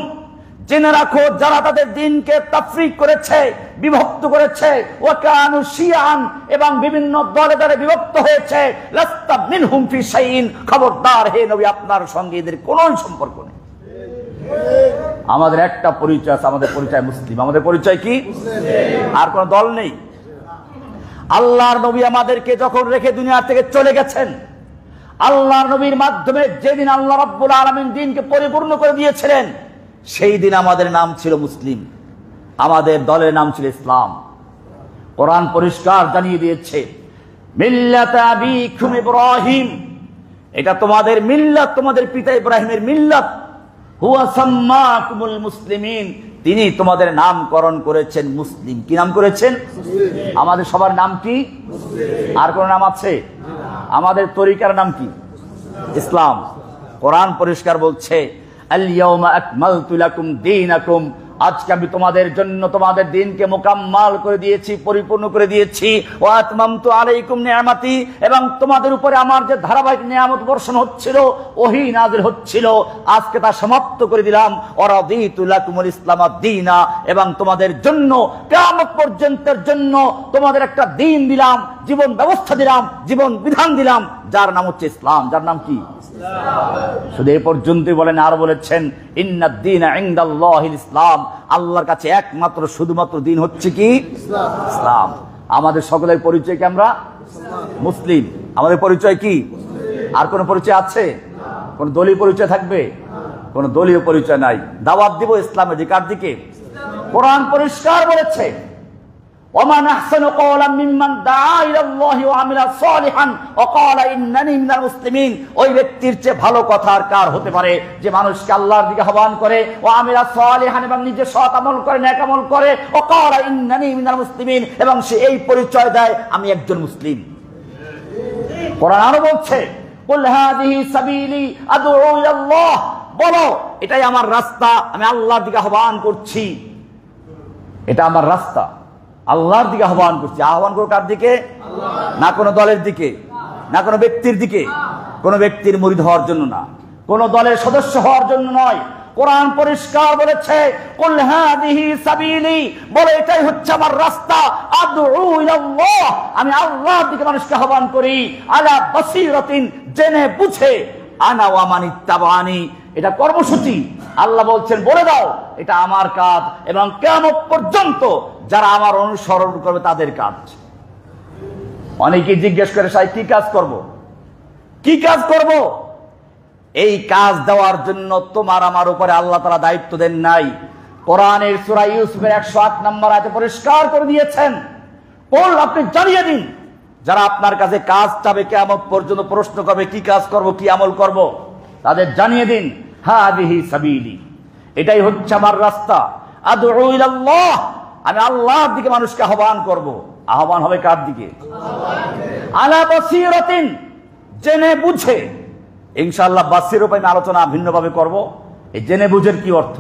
জেনে রাখো যারা তাদের দিনকে তাফরিক করেছে, বিভক্ত করেছে, ওয়া কানু শিয়ান, এবং বিভিন্ন দলে দলে বিভক্ত হয়েছে, লাস্তা মিনহুম ফি শাইইন, খবরদার হে নবী আপনার সঙ্গে এদের কোনো সম্পর্ক নেই। আমাদের একটা পরিচয় আছে, আমাদের পরিচয় মুসলিম। আমাদের পরিচয় কি? আর কোন দল নেই। আল্লাহর নবী আমাদেরকে যখন রেখে দুনিয়া থেকে চলে গেছেন, আল্লাহর নবীর মাধ্যমে যেদিন আল্লাহ রাব্বুল আলামিন দ্বীনকে পরিপূর্ণ করে দিয়েছিলেন, সেই দিন আমাদের নাম ছিল মুসলিম, আমাদের দলের নাম ছিল ইসলাম। কোরআন পরিষ্কার জানিয়ে দিয়েছে, মিল্লাত আবিকুম ইব্রাহিম, এটা তোমাদের মিল্লাত, তোমাদের পিতা ইব্রাহিমের মিল্লাত। হুয়া সাম্মাকুমুল মুসলিমিন, তিনি তোমাদের নামকরণ করেছেন মুসলিম। কি নাম করেছেন? আমাদের সবার নাম কি? আর কোন নাম আছে? আমাদের তরিকার নাম কি? ইসলাম। কোরআন পরিষ্কার বলছে, আল ইয়াউমা আকমালতু লাকুম দীনাকুম, আজকে আমি তোমাদের জন্য তোমাদের দিনকে মোকাম্মাল করে দিয়েছি, পরিপূর্ণ করে দিয়েছি। ওয়া আতমামতু আলাইকুম নিয়ামাতি, এবং তোমাদের উপরে আমার যে ধারাবাহিক নিয়ামত বর্ষণ হচ্ছিল, ওহী নাযিল হচ্ছিল, আজকে তা সমাপ্ত করে দিলাম। ওয়া রাদিতু লাকুমুল ইসলাম দীনা, এবং তোমাদের জন্য কিয়ামত পর্যন্তের জন্য তোমাদের একটা দিন দিলাম, জীবন ব্যবস্থা দিলাম, জীবন বিধান দিলাম, যার নাম হচ্ছে ইসলাম। যার নাম কি? শুধু এই পর্যন্তই বলেন, আর বলেছেন ইন্নাদ দীনা ইনদাল্লাহিল ইসলাম, আল্লাহর কাছে একমাত্র শুধুমাত্র দিন হচ্ছে কি? ইসলাম। আমাদের সকলের পরিচয় কি? আমরা মুসলিম। আমাদের পরিচয় কি? আর কোন পরিচয় আছে? কোন দলীয় পরিচয় থাকবে? কোন দলীয় পরিচয় নাই। দাওয়াত দিব ইসলামের দিকে। কার দিকে? কোরআন পরিষ্কার বলেছে, ওমান আহসানু কওলাম মিম্মান দাআ ইলাল্লাহি ওয়া আমিলা সালিহান ওয়া ক্বালা ইন্নানী মিনাল মুসলিমিন। ওই ব্যক্তির চেয়ে ভালো কথা আর কার হতে পারে যে মানুষকে আল্লাহর দিকে আহ্বান করে, ওয়া আমিলা সালিহান, এবং নিজে সৎ আমল করে, নেক আমল করে, ওয়া ক্বালা ইন্নানী মিনাল মুসলিমিন, এবং সে এই পরিচয় দেয় আমি একজন মুসলিম। কোরআন আরো বলছে, কুল হাযিহি সাবিলি আদউ ইলাল্লাহ, বলো এটাই আমার রাস্তা, আমি আল্লাহর দিকে আহ্বান করছি, এটা আমার রাস্তা। আল্লাহর দিকে আহ্বান করছি। আহ্বান করো কার দিকে? না কোনো দলের দিকে, না কোনো ব্যক্তির দিকে, কোনো ব্যক্তির মুরিদ হওয়ার জন্য না, কোনো দলের সদস্য হওয়ার জন্য নয়। কোরআন পরিষ্কার বলেছে, কুল হাদিহি সাবিলি, বলে এটাই হচ্ছে আমার রাস্তা, আদউ ইলাল্লাহ, আমি আল্লাহর দিকে মানুষকে আহ্বান করি, আলা বাসীরাতিন, জেনে বুঝে, আনা ওয়া মান ইত্তাবানি, এটা কর্মসূচি। আল্লাহ বলছেন বলে দাও এটা আমার কাজ, এবং কিয়ামত পর্যন্ত যারা আমার অনুসরণ করবে তাদের কাজ। অনেকেই জিজ্ঞেস করে, সাই কি কাজ করব, কি কাজ করব? এই কাজ দেওয়ার জন্য তোমার আমার উপরে আল্লাহ তাআলা দায়িত্ব দেন নাই। কোরআনের সূরা ইউসুফের 108 নম্বর আয়াতে পরিষ্কার করে দিয়েছেন, বল আপনি জানিয়ে দিন যারা আপনার কাছে কাজ চাবে, কিয়ামত পর্যন্ত প্রশ্ন করবে কি কাজ করব, কি আমল করব, তাদের জানিয়ে দিন হাদিহি সাবিলি, এটাই হচ্ছে আমার রাস্তা, আদউ ইলাল্লাহ, আমি আল্লাহর দিকে মানুষকে আহ্বান করব। আহ্বান হবে কার দিকে? আলা বাসীরাতিন, জেনে বুঝে। ইনশাআল্লাহ বাসীর উপরে আলোচনা ভিন্নভাবে করব, এই জেনে বুঝের কি অর্থ।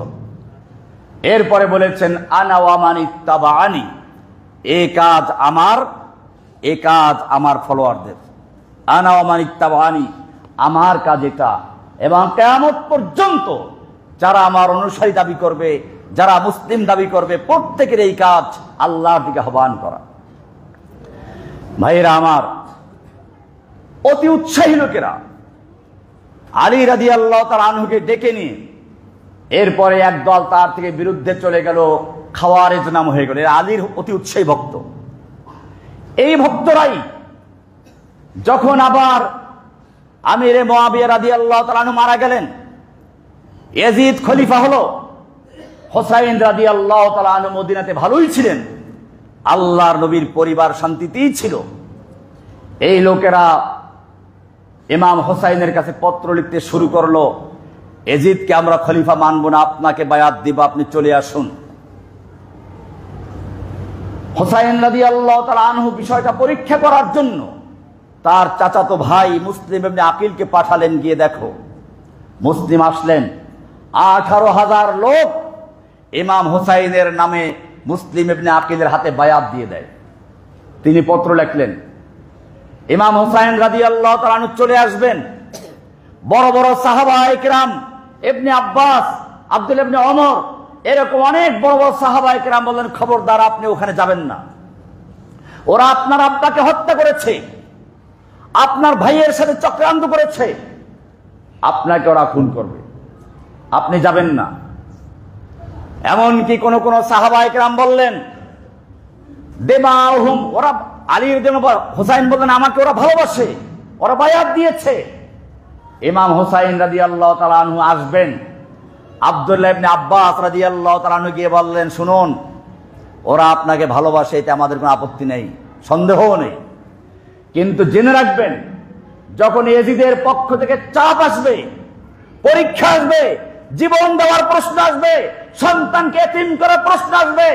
এরপরে বলেছেন আনা ওয়া মান ইত্তাবানি, এই কাজ আমার, এই কাজ আমার ফলোয়ারদের। আনা ওয়া মান ইত্তাবানি, আমার কাজ এটা, এবং কিয়ামত পর্যন্ত যারা আমার অনুসারী দাবি করবে, যারা মুসলিম দাবি করবে, প্রত্যেকের এই কাজ আল্লাহর দিকে আহ্বান করা। ভাইরা আমার, অতি উৎসাহী লোকেরা আলী রাদিয়াল্লাহু তাআলা আনহুকে ডেকে নিয়ে এরপরে একদল তার থেকে বিরুদ্ধে চলে গেল, খাওয়ারেজ নাম হয়ে গেল। আলীর অতি উৎসাহী ভক্ত। এই ভক্তরাই যখন আবার আমিরে মুআবিয়া রাদিয়াল্লাহু তাআলা আনহু মারা গেলেন, ইয়াজিদ খলিফা হলো, হুসাইন রাদিয়াল্লাহু তাআলা আনহু মদিনাতে ভালোই ছিলেন, আল্লাহর নবীর পরিবার শান্তিতেই ছিল। এই লোকেরা ইমাম হুসাইনের কাছে পত্র লিখতে শুরু করলো, ইয়াজিদকে আমরা খলিফা মানব না, আপনাকে বায়াত দিব, আপনি চলে আসুন। হুসাইন রাদিয়াল্লাহু তাআলা আনহু বিষয়টা পরীক্ষা করার জন্য তার চাচাতো ভাই মুসলিম ইবনে আকিলকে পাঠালেন, গিয়ে দেখো। মুসলিম আসলেন, 18,000 লোক ইমাম হুসাইনের নামে মুসলিম ইবনে আকিলের হাতে বায়াত দিয়ে দেয়। তিনি পত্র লিখলেন, ইমাম হুসাইন রাদিয়াল্লাহু তাআলা আনহু চলে আসবেন। বড় বড় সাহাবায়ে কেরাম, ইবনে আব্বাস, আব্দুল্লাহ ইবনে ওমর, এরকম অনেক বড় বড় সাহাবায়ে কেরাম বললেন, খবরদার আপনি ওখানে যাবেন না, ওরা আপনার আব্বাকে হত্যা করেছে, আপনার ভাইয়ের সাথে চক্রান্ত করেছে, আপনাকে ওরা খুন করবে, আপনি যাবেন না। এমনকি কোন কোন সাহাবায়ে কেরাম বললেন দেমাহুম, ওরা আলীর জন্য, হুসাইন বললেন আমাকে ওরা ভালোবাসে, ওরা বায়াত দিয়েছে। ইমাম হুসাইন রাদিয়াল্লাহু তাআলা আনহু আসবেন, আব্দুল্লাহ ইবনে আব্বাস রাদিয়াল্লাহু তাআলা আনহু গিয়ে বললেন, শুনুন ওরা আপনাকে ভালোবাসে, এতে আমাদের কোনো আপত্তি নেই, সন্দেহও নেই, কিন্তু জেনে রাখবেন যখন ইয়াজিদের পক্ষ থেকে চাপ আসবে, পরীক্ষা আসবে, জীবন দেওয়ার প্রশ্ন আসবে, সন্তানকে এতিম করার প্রশ্ন আসবে,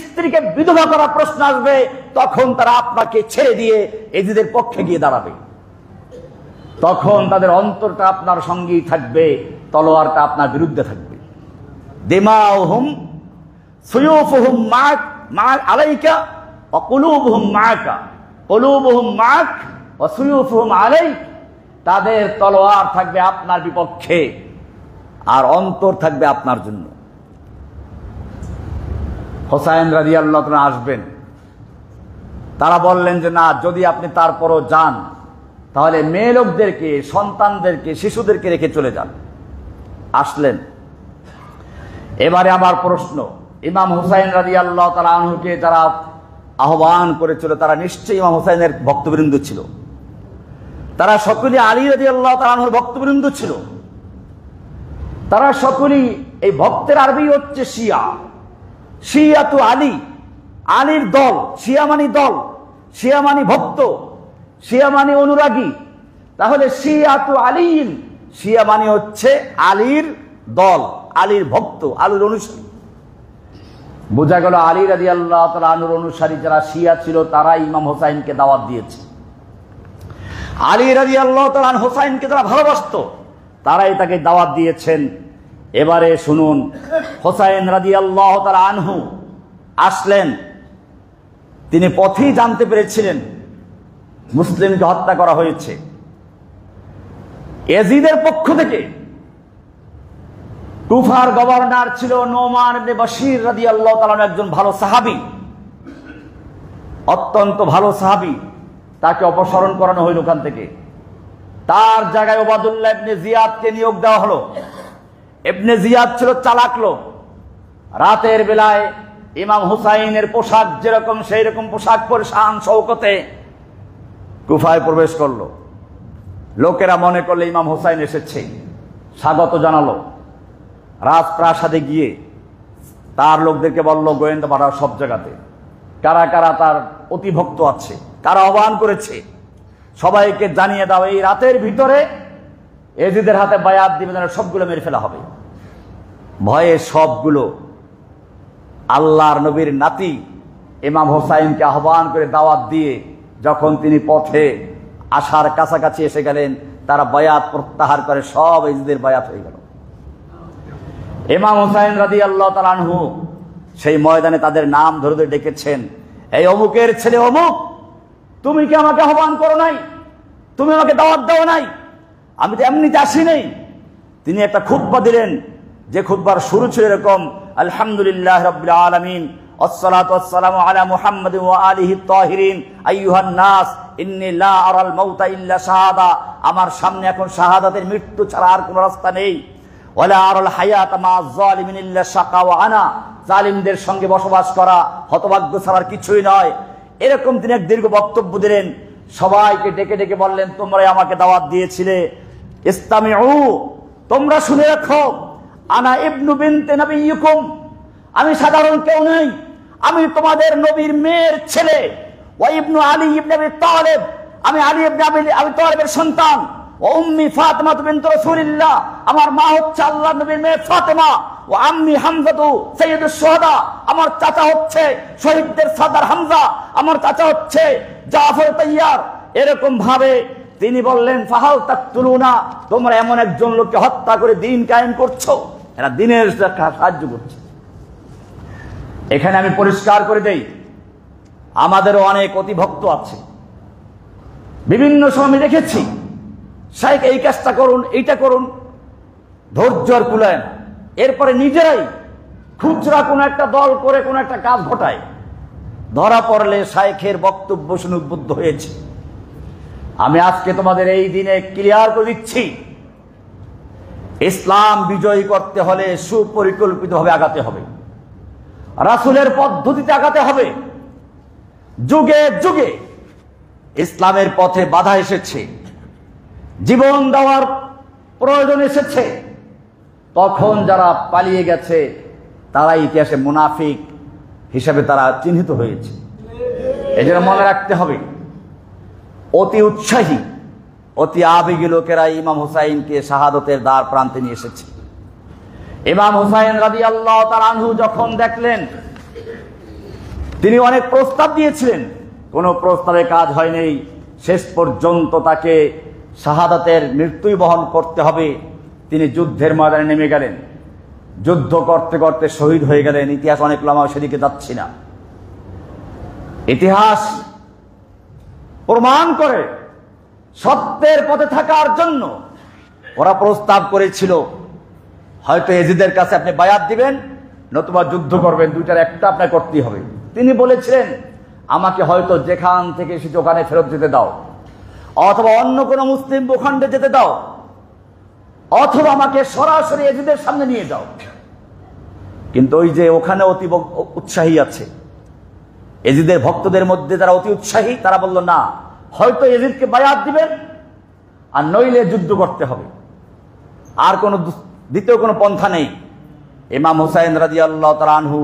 স্ত্রীকে বিধবা করার প্রশ্ন আসবে, তখন তারা আপনাকে ছেড়ে দিয়ে ইয়াজিদের পক্ষে গিয়ে দাঁড়াবে। তখন তাদের অন্তরটা আপনার সঙ্গেই থাকবে, তলোয়ারটা আপনার বিরুদ্ধে থাকবে। দিমাউহুম সুয়ুফুহুম মা'ক আলাইকা ওয়া কুলুবুহুম মা'কা, কুলুবুহুম মা'ক ওয়া সুয়ুফুহুম আলাইক, তাদের তলোয়ার থাকবে আপনার বিপক্ষে আর অন্তর থাকবে আপনার জন্য। হুসাইন রাদিয়াল্লাহু তাআলা আসবেন, তারা বললেন যে না, যদি আপনি তারপরও যান তাহলে মেয়ে লোকদেরকে, সন্তানদেরকে, শিশুদেরকে রেখে চলে যান। আসলেন। এবারে আমার প্রশ্ন, ইমাম হুসাইন রাদিয়াল্লাহু তাআলা আনহুকে যারা আহ্বান করেছিল তারা নিশ্চয়ই ইমাম হুসাইনের ভক্তবৃন্দ ছিল, তারা সকলেই আলী রাদিয়াল্লাহু তাআলা আনহুর ভক্তবৃন্দ ছিল, তারা সকলেই, এই ভক্তের আরবি হচ্ছে শিয়া, শিয়াতু আলী, আলীর দল, শিয়া মানি দল, শিয়া মানি ভক্ত, শিয়া মানি অনুরাগী। তাহলে শিয়াতু আলীন, শিয়া মানি হচ্ছে আলীর দল, আলীর ভক্ত, আলীর অনুসারী। বোঝা গেল আলী রাদিয়াল্লাহু তাআলা আনহুর অনুসারী যারা শিয়া ছিল তারাই ইমাম হুসাইনকে দাওয়াত দিয়েছে। আলী রাদিয়াল্লাহু তাআলা আনহু হুসাইনকে যারা ভালোবাসতো তারাই তাকে দাওয়াত দিয়েছেন। এবারে শুনুন, হুসাইন রাদিয়াল্লাহু তাআলা আনহু আসলেন, তিনি পথেই জানতে পেরেছিলেন মুসলিমকে হত্যা করা হয়েছে। ইয়াজিদের পক্ষ থেকে কুফার গভর্নর ছিল নোমান ইবনে বাশির রাদিয়াল্লাহু তাআলা, একজন ভালো সাহাবী, অত্যন্ত ভালো সাহাবী। তাকে অপসারণ করানো হইল ওখান থেকে। তার জায়গায় ওবাদুল্লাহ ইবনে জিয়াদকে নিয়োগ দেওয়া হলো। ইবনে জিয়াদ ছিল চালাক লোক। রাতের বেলায় ইমাম হুসাইনের পোশাক যেরকম সেই রকম পোশাক পরে শান শৌকতে কুফায় প্রবেশ করলো। লোকেরা মনে করলে ইমাম হুসাইন এসেছে, স্বাগত জানালো। রাজপ্রাসাদে গিয়ে তার লোকদেরকে বলল, গোয়েন্দা পাঠাও সব জায়গাতে, কারা কারা তার অতিভক্ত আছে, কারা আহ্বান করেছে, সবাইকে জানিয়ে দাও এই রাতের ভিতরে এজিদের হাতে বায়াত দিবে, সবগুলো মেরে ফেলা হবে। ভয়ে সবগুলো আল্লাহর নবীর নাতি ইমাম হুসাইনকে আহ্বান করে দাওয়াত দিয়ে যখন তিনি পথে আসার কাছাকাছি এসে গেলেন, তারা বায়াত প্রত্যাহার করে সব এজিদের বায়াত হয়ে গেল। ইমাম হুসাইন রাদিয়াল্লাহু তাআলা আনহু সেই ময়দানে তাদের নাম ধরে ধরে ডেকেছেন, এই অমুকের ছেলে অমুক, তুমি কি আমাকে আহ্বান করো নাই? তুমি আমাকে দাওয়াত দাও নাই? আমি তো এমনিতে আসি নাই। তিনি একটা খুতবা দিলেন, যে খুতবার শুরু ছিল এরকম, আলহামদুলিল্লাহ রাব্বিল আলামিন ওয়াসসালাতু ওয়াসসালামু আলা মুহাম্মাদিন ওয়া আলিহি তাহিরিন আইয়ুহান নাস ইন্নী লা আরাল মাউতা ইল্লা শাহাদা। আমার সামনে এখন শাহাদাতের মৃত্যু ছাড়া আর কোনো রাস্তা নেই। ওয়ালা আরাল হায়াতা মা যালিমিন ইল্লা শাকা ওয়া আনা, জালিমদের সঙ্গে বসবাস করা হতভাগ্য ছাড়ার কিছুই নয়। এরকম তিনি এক দীর্ঘ বক্তব্য দিলেন। সবাইকে ডেকে ডেকে বললেন, তোমরাই আমাকে দাওয়াত দিয়েছিলে, ইসতামিউ, তোমরা শুনে রাখো, আনা ইবনু বিনতে নবিয়্যিকুম, আমি সাধারণ কেউ নই, আমি তোমাদের নবীর মেয়ের ছেলে। ওয়া ইবনু আলী ইবনে আবি তালেব, আমি আলী ইবনে আবি তালেবের সন্তান। ও উম্মি ফাতেমা বিনতে রাসূলিল্লাহ, আমার মা হচ্ছে আল্লাহর নবীর মেয়ে ফাতেমা। ও আম্মি হামজাতু সাইয়্যিদুশ শুহাদা, আমার চাচা হচ্ছে শহীদদের সর্দার হামজা, আমার চাচা হচ্ছে জাফর তাইয়ার। এরকম ভাবে তিনি বললেন, ফাহাল তাকতুলুনা, তোমরা এমন একজন লোককে হত্যা করে দিন কায়েম করছো, এরা দিনের সাহায্য করছে। এখানে আমি পরিষ্কার করে দেই, আমাদেরও অনেক অতিভক্ত আছে। বিভিন্ন সময় আমি দেখেছি, শাইখ এই কাজটা করুন, এইটা করুন, ধৈর্য আর কুলায় না। এরপরে নিজেরাই খুচরা কোন একটা দল করে কোন একটা কাজ ঘটায়, ধরা পড়লে শাইখের বক্তব্য শুনে উদ্বুদ্ধ হয়েছে। আমি আজকে তোমাদের এই দিনে ক্লিয়ার করে দিচ্ছি, ইসলাম বিজয়ী করতে হলে সুপরিকল্পিতভাবে আগাতে হবে, রাসূলের পদ্ধতিতে আগাতে হবে। যুগে যুগে ইসলামের পথে বাধা এসেছে, জীবন দেওয়ার প্রয়োজন এসেছে, তখন যারা পালিয়ে গেছে তারা ইতিহাসে মুনাফিক হিসাবে তারা চিহ্নিত হয়েছে। এজন্য মনে রাখতে হবে, অতি উৎসাহী অতি আবেগী লোকেরা ইমাম হুসাইনকে শাহাদতের দ্বার প্রান্তে নিয়ে এসেছে। ইমাম হুসাইন রাদিয়াল্লাহু তাআলা আনহু যখন দেখলেন, তিনি অনেক প্রস্তাব দিয়েছিলেন, কোনো প্রস্তাবে কাজ হয়নি। শেষ পর্যন্ত তাকে শাহাদাতের মৃত্যুই বহন করতে হবে। তিনি যুদ্ধের ময়দানে নেমে গেলেন, যুদ্ধ করতে করতে শহীদ হয়ে গেলেন। ইতিহাস অনেক লম্বা, সেদিকে যাচ্ছি না। ইতিহাস প্রমাণ করে সত্যের পথে থাকার জন্য ওরা প্রস্তাব করেছিল, হয়তো এজিদের কাছে আপনি বায়াত দিবেন, নতুবা যুদ্ধ করবেন, দুইটার একটা আপনার করতেই হবে। তিনি বলেছিলেন, আমাকে হয়তো যেখান থেকে এসেছি ওখানে ফেরত যেতে দাও, অথবা অন্য কোনো মুসলিম ভূখণ্ডে যেতে দাও, অথবা আমাকে সরাসরি এজিদের সামনে নিয়ে যাও। কিন্তু ওই যে ওখানে অতি উৎসাহী আছে, এজিদের ভক্তদের মধ্যে যারা অতি উৎসাহী, তারা বলল না, হয়তো এজিদকে বায়াত দিবেন আর নইলে যুদ্ধ করতে হবে, আর কোনো দ্বিতীয় কোনো পন্থা নেই। ইমাম হুসাইন রাদিয়াল্লাহু তাআলা আনহু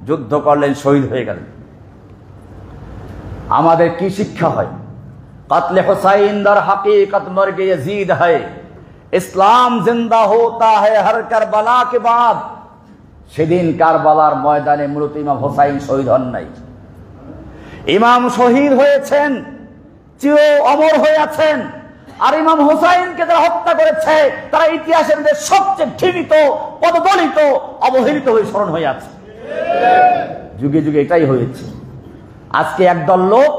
যুদ্ধ করলেন, শহীদ হয়ে গেলেন। আমাদের কি শিক্ষা হয়? কাতলে হুসাইন দর হकीकत মরগে यजीद है, ইসলাম জিন্দা হোতা है हर কারবালা के बाद। সেদিন কারবালার ময়দানে মূলত ইমাম হুসাইন শহীদ হন নাই, ইমাম শহীদ হয়েছেন, চির অমর হয়ে আছেন। আর ইমাম হুসাইনকে যারা হত্যা করেছে তারা ইতিহাসের মধ্যে সবচেয়ে ঘৃণিত, পদদলিত, অবহেলিত হয়ে স্মরণ হয়ে আছে। যুগে যুগে এটাই হয়েছে। আজকে একদল লোক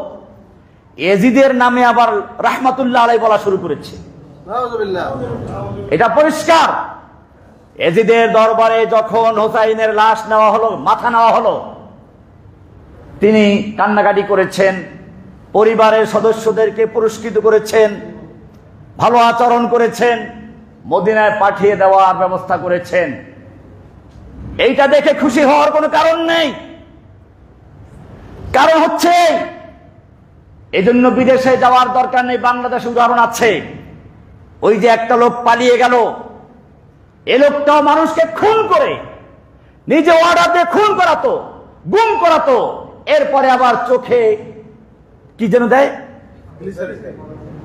এজিদের নামে আবার রাহমাতুল্লাহ আলাইহি বলা শুরু করেছে। এটা পরিষ্কার। এজিদের দরবারে যখন হোসাইনের লাশ নেওয়া হলো, মাথা নেওয়া হলো, তিনি কান্নাকাটি করেছেন, পরিবারের সদস্যদেরকে পুরস্কৃত করেছেন, ভালো আচরণ করেছেন, মদিনায় পাঠিয়ে দেওয়ার ব্যবস্থা করেছেন। এইটা দেখে খুশি হওয়ার কোনো কারণ নেই। কারণ হচ্ছে এজন্য বিদেশে যাওয়ার দরকার নেই। বাংলাদেশে উদাহরণ আছে, ওই যে একটা লোক পালিয়ে গেল, এ লোকটাও মানুষকে খুন করে, নিজে অর্ডার দিয়ে খুন করাতো, গুম করাতো, এরপরে আবার চোখে কি যেন দেয়,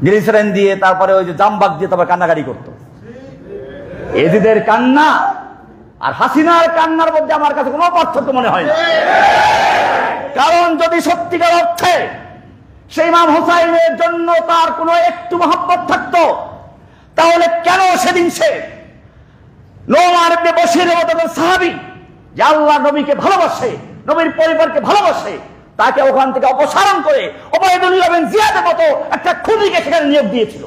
গ্লিসারিন দিয়ে, তারপরে ওই যে জামবাগ দিয়ে তারপর কান্নাকাটি করতো। এজিদের কান্না আর হাসিনার কান্নার মধ্যে আমার কাছে কোনো পার্থক্য মনে হয় না। কারণ যদি সত্যিকার অর্থে সেই ইমাম হুসাইনের জন্য তার কোনো একটু মহব্বত থাকতো, তাহলে কেন সেদিন সে নোমান ইবনে বশীরের মতো সাহাবী, যে আল্লাহ নবীকে ভালোবাসে, নবীর পরিবারকে ভালোবাসে, তাকে ওখান থেকে অপসারণ করে ওবায়দুল্লাহ বিন জিয়াদের মতো একটা খুনিকে সেখানে নিয়োগ দিয়েছিল?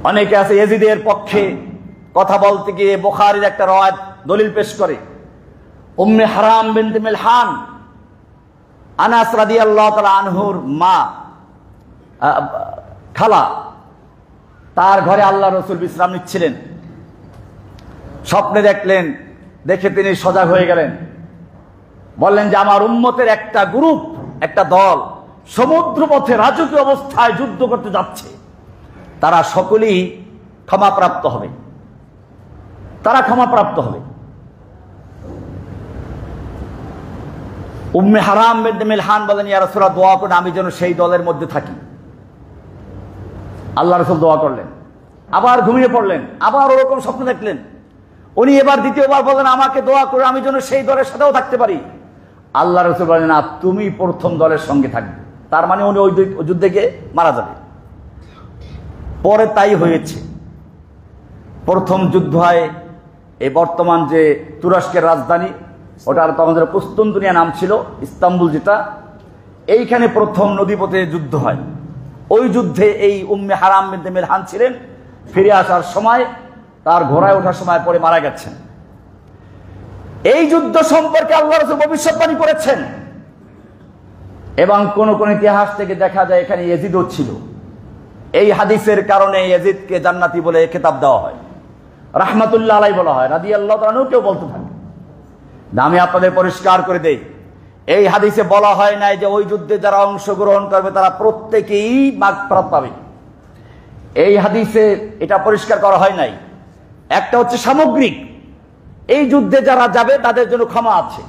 অনেকে আছে ইয়াজিদের পক্ষে কথা বলতে গিয়ে বুখারীর একটা রওয়ায়াত দলিল পেশ করে। উম্মে হারাম বিনতে মিলহান, আনাস রাদিয়াল্লাহু তাআলা আনহুর মা, খালা, তার ঘরে আল্লাহ রাসূল বিশ্রাম নিচ্ছিলেন। স্বপ্নে দেখলেন, দেখে তিনি সজাগ হয়ে গেলেন। বললেন যে আমার উম্মতের একটা গ্রুপ, একটা দল সমুদ্রপথে রাজকীয় অবস্থায় যুদ্ধ করতে যাচ্ছে। তারা সকলেই ক্ষমাপ্রাপ্ত হবে, তারা ক্ষমাপ্রাপ্ত হবে। উম্মে হারাম বিনতে মিলহান বলেন, ইয়া রাসূলুল্লাহ, দোয়া করুন আমি যেন সেই দলের মধ্যে থাকি। আল্লাহ রাসূল দোয়া করলেন, আবার ঘুমিয়ে পড়লেন, আবার ওরকম স্বপ্ন দেখলেন। উনি এবার দ্বিতীয়বার বললেন, আমাকে দোয়া করুন আমি যেন সেই দলের সাথেও থাকতে পারি। আল্লাহ রাসূল বলেন, না, তুমি প্রথম দলের সঙ্গে থাকবে। তার মানে উনি ওই যুদ্ধে গিয়ে মারা যাবে। পরে তাই হয়েছে। প্রথম যুদ্ধ হয় এই বর্তমান যে তুরস্কের রাজধানী, ওটার তখন কুস্তুনতুনিয়া নাম ছিল, ইস্তাম্বুল যেটা, এইখানে প্রথম নদীপথে যুদ্ধ হয়। ওই যুদ্ধে এই উম্মে হারাম বিনতে মিলহান ছিলেন। ফিরে আসার সময় তার ঘোড়ায় ওঠার সময় পরে মারা গেছেন। এই যুদ্ধ সম্পর্কে আল্লাহ রাসূল ভবিষ্যৎবাণী করেছেন, এবং কোন কোন ইতিহাস থেকে দেখা যায় এখানে ইয়াজিদও ছিল। এই হাদিসের কারণে ইয়াজিদকে জান্নাতি বলে খেতাব দেওয়া হয়, রাহমাতুল্লাহ আলাইহি বলা হয়, রাদিয়াল্লাহু তাআলা আনহু কেউ বলতে থাকে। আমি আপনাদের পরিষ্কার করে দেই, এই হাদিসে বলা হয় নাই যে ওই যুদ্ধে যারা অংশগ্রহণ করবে তারা প্রত্যেকেই মাগফিরাত পাবে। এই হাদিসে এটা পরিষ্কার করা হয় নাই। একটা হচ্ছে সামগ্রিক, এই যুদ্ধে যারা যাবে তাদের জন্য ক্ষমা আছে।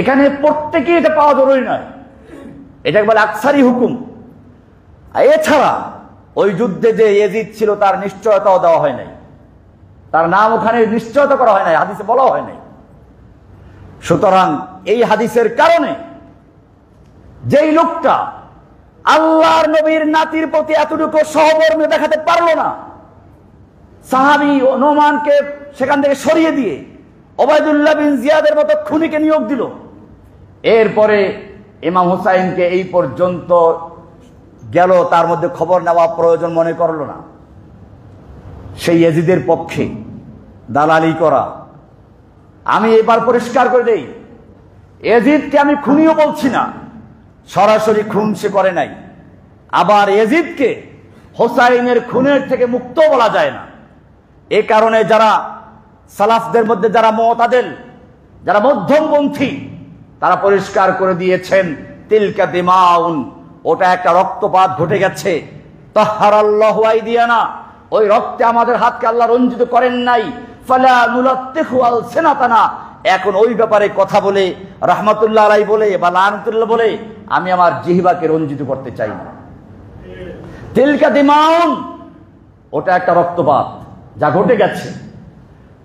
এখানে প্রত্যেকেই এটা পাওয়া জরুরি নয়, এটা একবার আকসারি হুকুম। এছাড়া ওই যুদ্ধে যে ইয়াজিদ ছিল তার নিশ্চয়তাও দেওয়া হয় নাই, তার নাম ওখানে নিশ্চয়তা করা হয় নাই, হাদিসে বলা হয় নাই। সুতরাং এই হাদিসের কারণে যেই লোকটা আল্লাহর নবীর নাতির প্রতি এতটুকু সহমর্ম দেখাতে পারলো না, সাহাবী নোমানকে সেখান থেকে সরিয়ে দিয়ে ওবায়দুল্লাহ বিন জিয়াদের মতো খুনিকে নিয়োগ দিল। এরপরে ইমাম হুসাইনকে এই পর্যন্ত গেল, তার মধ্যে খবর নেওয়া প্রয়োজন মনে করল না। সেই ইয়াজিদের পক্ষে দালালি করা। আমি এবার পরিষ্কার করে দেই, ইয়াজিদকে আমি খুনিও বলছি না, সরাসরি খুন সে করে নাই। আবার ইয়াজিদকে হোসাইনের খুনের থেকে মুক্ত বলা যায় না। এ কারণে যারা সালাফদের মধ্যে যারা মুতাদিল, যারা মধ্যমপন্থী, তারা পরিষ্কার করে দিয়েছেন তিলকা দিমাউন, ওটা একটা রক্তপাত ঘটে গেছে। তাহহারাল্লাহু আইদিয়ানা, ওই রক্তে আমাদের হাতকে আল্লাহ রঞ্জিত করেন নাই। ফালা নুলাত্তিখু আলসিনাতানা, এখন ওই ব্যাপারে কথা বলে রাহমাতুল্লাহ আলাইহি বলে বা লানাতুল্লাহ বলে আমি আমার জিহ্বাকে রঞ্জিত করতে চাই না। তিলকা দিমাউন, ওটা একটা রক্তপাত যা ঘটে গেছে।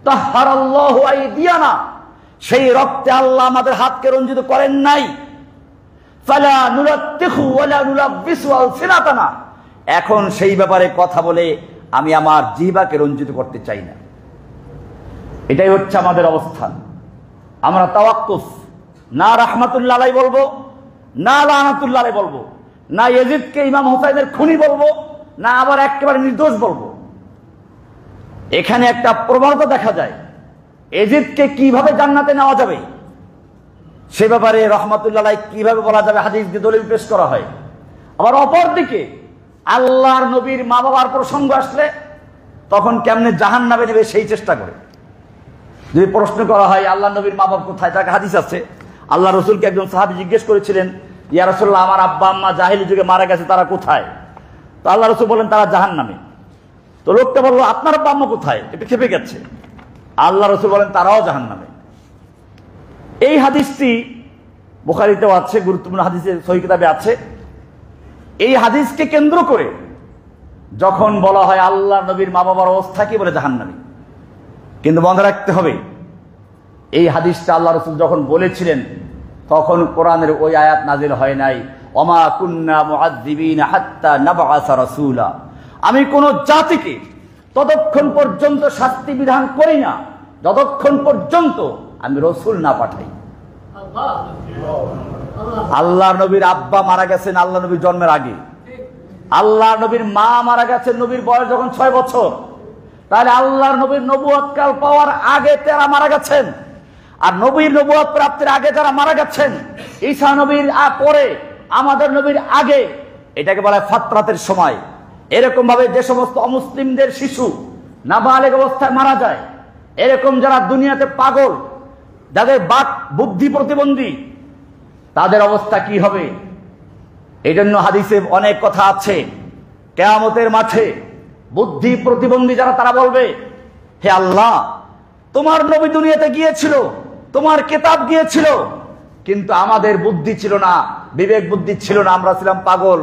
তাহহারাল্লাহু আইদিয়ানা, সেই রক্তে আল্লাহ আমাদের হাতকে রঞ্জিত করেন নাই। ফালা নুলাত্তিখু ওয়ালা নুলাব্বিসু আলসিনাতানা, এখন সেই ব্যাপারে কথা বলে আমি আমার জিহ্বাকে রঞ্জিত করতে চাই না। এটাই হচ্ছে আমাদের অবস্থান। আমরা তাওয়াক্কুফ না রাহমাতুল্লাহ আলাইহি বলবো, না লানাতুল্লাহ আলাইহি বলবো, না ইয়াজিদকে ইমাম হুসাইনের খুনি বলবো, না আবার একেবারে নির্দোষ বলবো। এখানে একটা প্রবণতা দেখা যায়, ইয়াজিদকে কিভাবে জান্নাতে নেওয়া যাবে সে ব্যাপারে রহমাতুল্লাহ আলাইহি কিভাবে বলা যাবে হাদিস দিয়ে দলিল পেশ করা হয়। আবার অপরদিকে আল্লাহর নবীর মা বাবার প্রসঙ্গ আসলে তখন কেমনে জাহান্নামে নেবে সেই চেষ্টা করে। যদি প্রশ্ন করা হয় আল্লাহ নবীর মা বাবা কোথায়, তাকে হাদিস আছে আল্লাহ রসুলকে একজন সাহাবী জিজ্ঞেস করেছিলেন, ইয়া রাসূলুল্লাহ আমার আব্বা আম্মা জাহেলি যুগে মারা গেছে, তারা কোথায়? তো আল্লাহ রসুল বলেন তারা জাহান্নামে। তো লোকটা বললো আপনার আব্বা আম্মা কোথায়, একটু খেপে গেছে। আল্লাহ রসুল বলেন তারাও জাহান্নামে। এই হাদিসটি বুখারীতেও আছে, গুরুত্বপূর্ণ হাদিসের সহিহ কিতাবে আছে। এই হাদিসকে কেন্দ্র করে যখন বলা হয় আল্লাহ নবীর মা বাবার অবস্থা কি, বলে জাহান্নামী। কিন্তু মনে রাখতে হবে এই হাদিসটা আল্লাহ রসুল যখন বলেছিলেন তখন কোরআনের ওই আয়াত নাজিল হয় নাই, ওমা কুন্না মুআযযিবিনা হাত্তা নাবআসা রাসূলা। আমি কোন জাতিকে ততক্ষণ পর্যন্ত শাস্তি বিধান করি না যতক্ষণ পর্যন্ত আমি রসুল না পাঠাই। আল্লাহ নবীর আব্বা মারা গেছেন আল্লাহ নবীর জন্মের আগে, আল্লাহ নবীর মা মারা গেছেন নবীর বয়স যখন 6 বছর। তাহলে আল্লাহর নবীর নবুয়ত কাল পাওয়ার আগে তারা মারা গেছেন, আর নবীর নবুয়ত প্রাপ্তির আগে যারা মারা গেছেন, ঈসা নবীর পরে আমাদের নবীর আগে, এটাকে বলা হয় ফাতরাতের সময়। এরকম ভাবে যে সমস্ত অমুসলিমদের শিশু নাবালেগ অবস্থায় মারা যায়, এরকম যারা দুনিয়াতে পাগল, যাদের বাক বুদ্ধি প্রতিবন্ধী, তাদের অবস্থা কি হবে? এই জন্য হাদিসে অনেক কথা আছে। কিয়ামতের মাঠে বুদ্ধি প্রতিবন্ধী যারা, তারা বলবে হে আল্লাহ, তোমার নবী দুনিয়াতে গিয়েছিল, তোমার কিতাব গিয়েছিল, কিন্তু আমাদের বুদ্ধি ছিল না, বিবেক বুদ্ধি ছিল না, আমরা ছিলাম পাগল,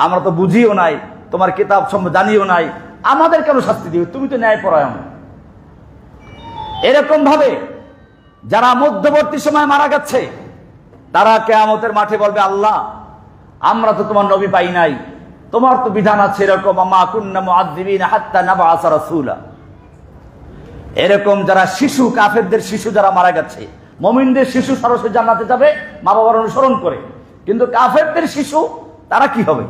আমরা তো বুঝিও নাই, তোমার কিতাব সম্বন্ধে জানিও নাই, আমাদের কেন শাস্তি দিও, তুমি তো ন্যায়পরায়ণ। এরকম ভাবে যারা মধ্যবর্তী সময় মারা গেছে তারা কিয়ামতের মাঠে বলবে আল্লাহ, আমরা তো তোমার নবী পাই নাই, তোমার তো বিধান আছে এরকম, মা কুন্না মুআযযিবিনা হাত্তা নাবআসা রাসূলা। এরকম যারা শিশু, কাফেরদের শিশু যারা মারা গেছে, মুমিনদের শিশু সরাসরি জান্নাতে যাবে মা বাবার অনুসরণ করে, কিন্তু কাফেরদের শিশু তারা কি হবে?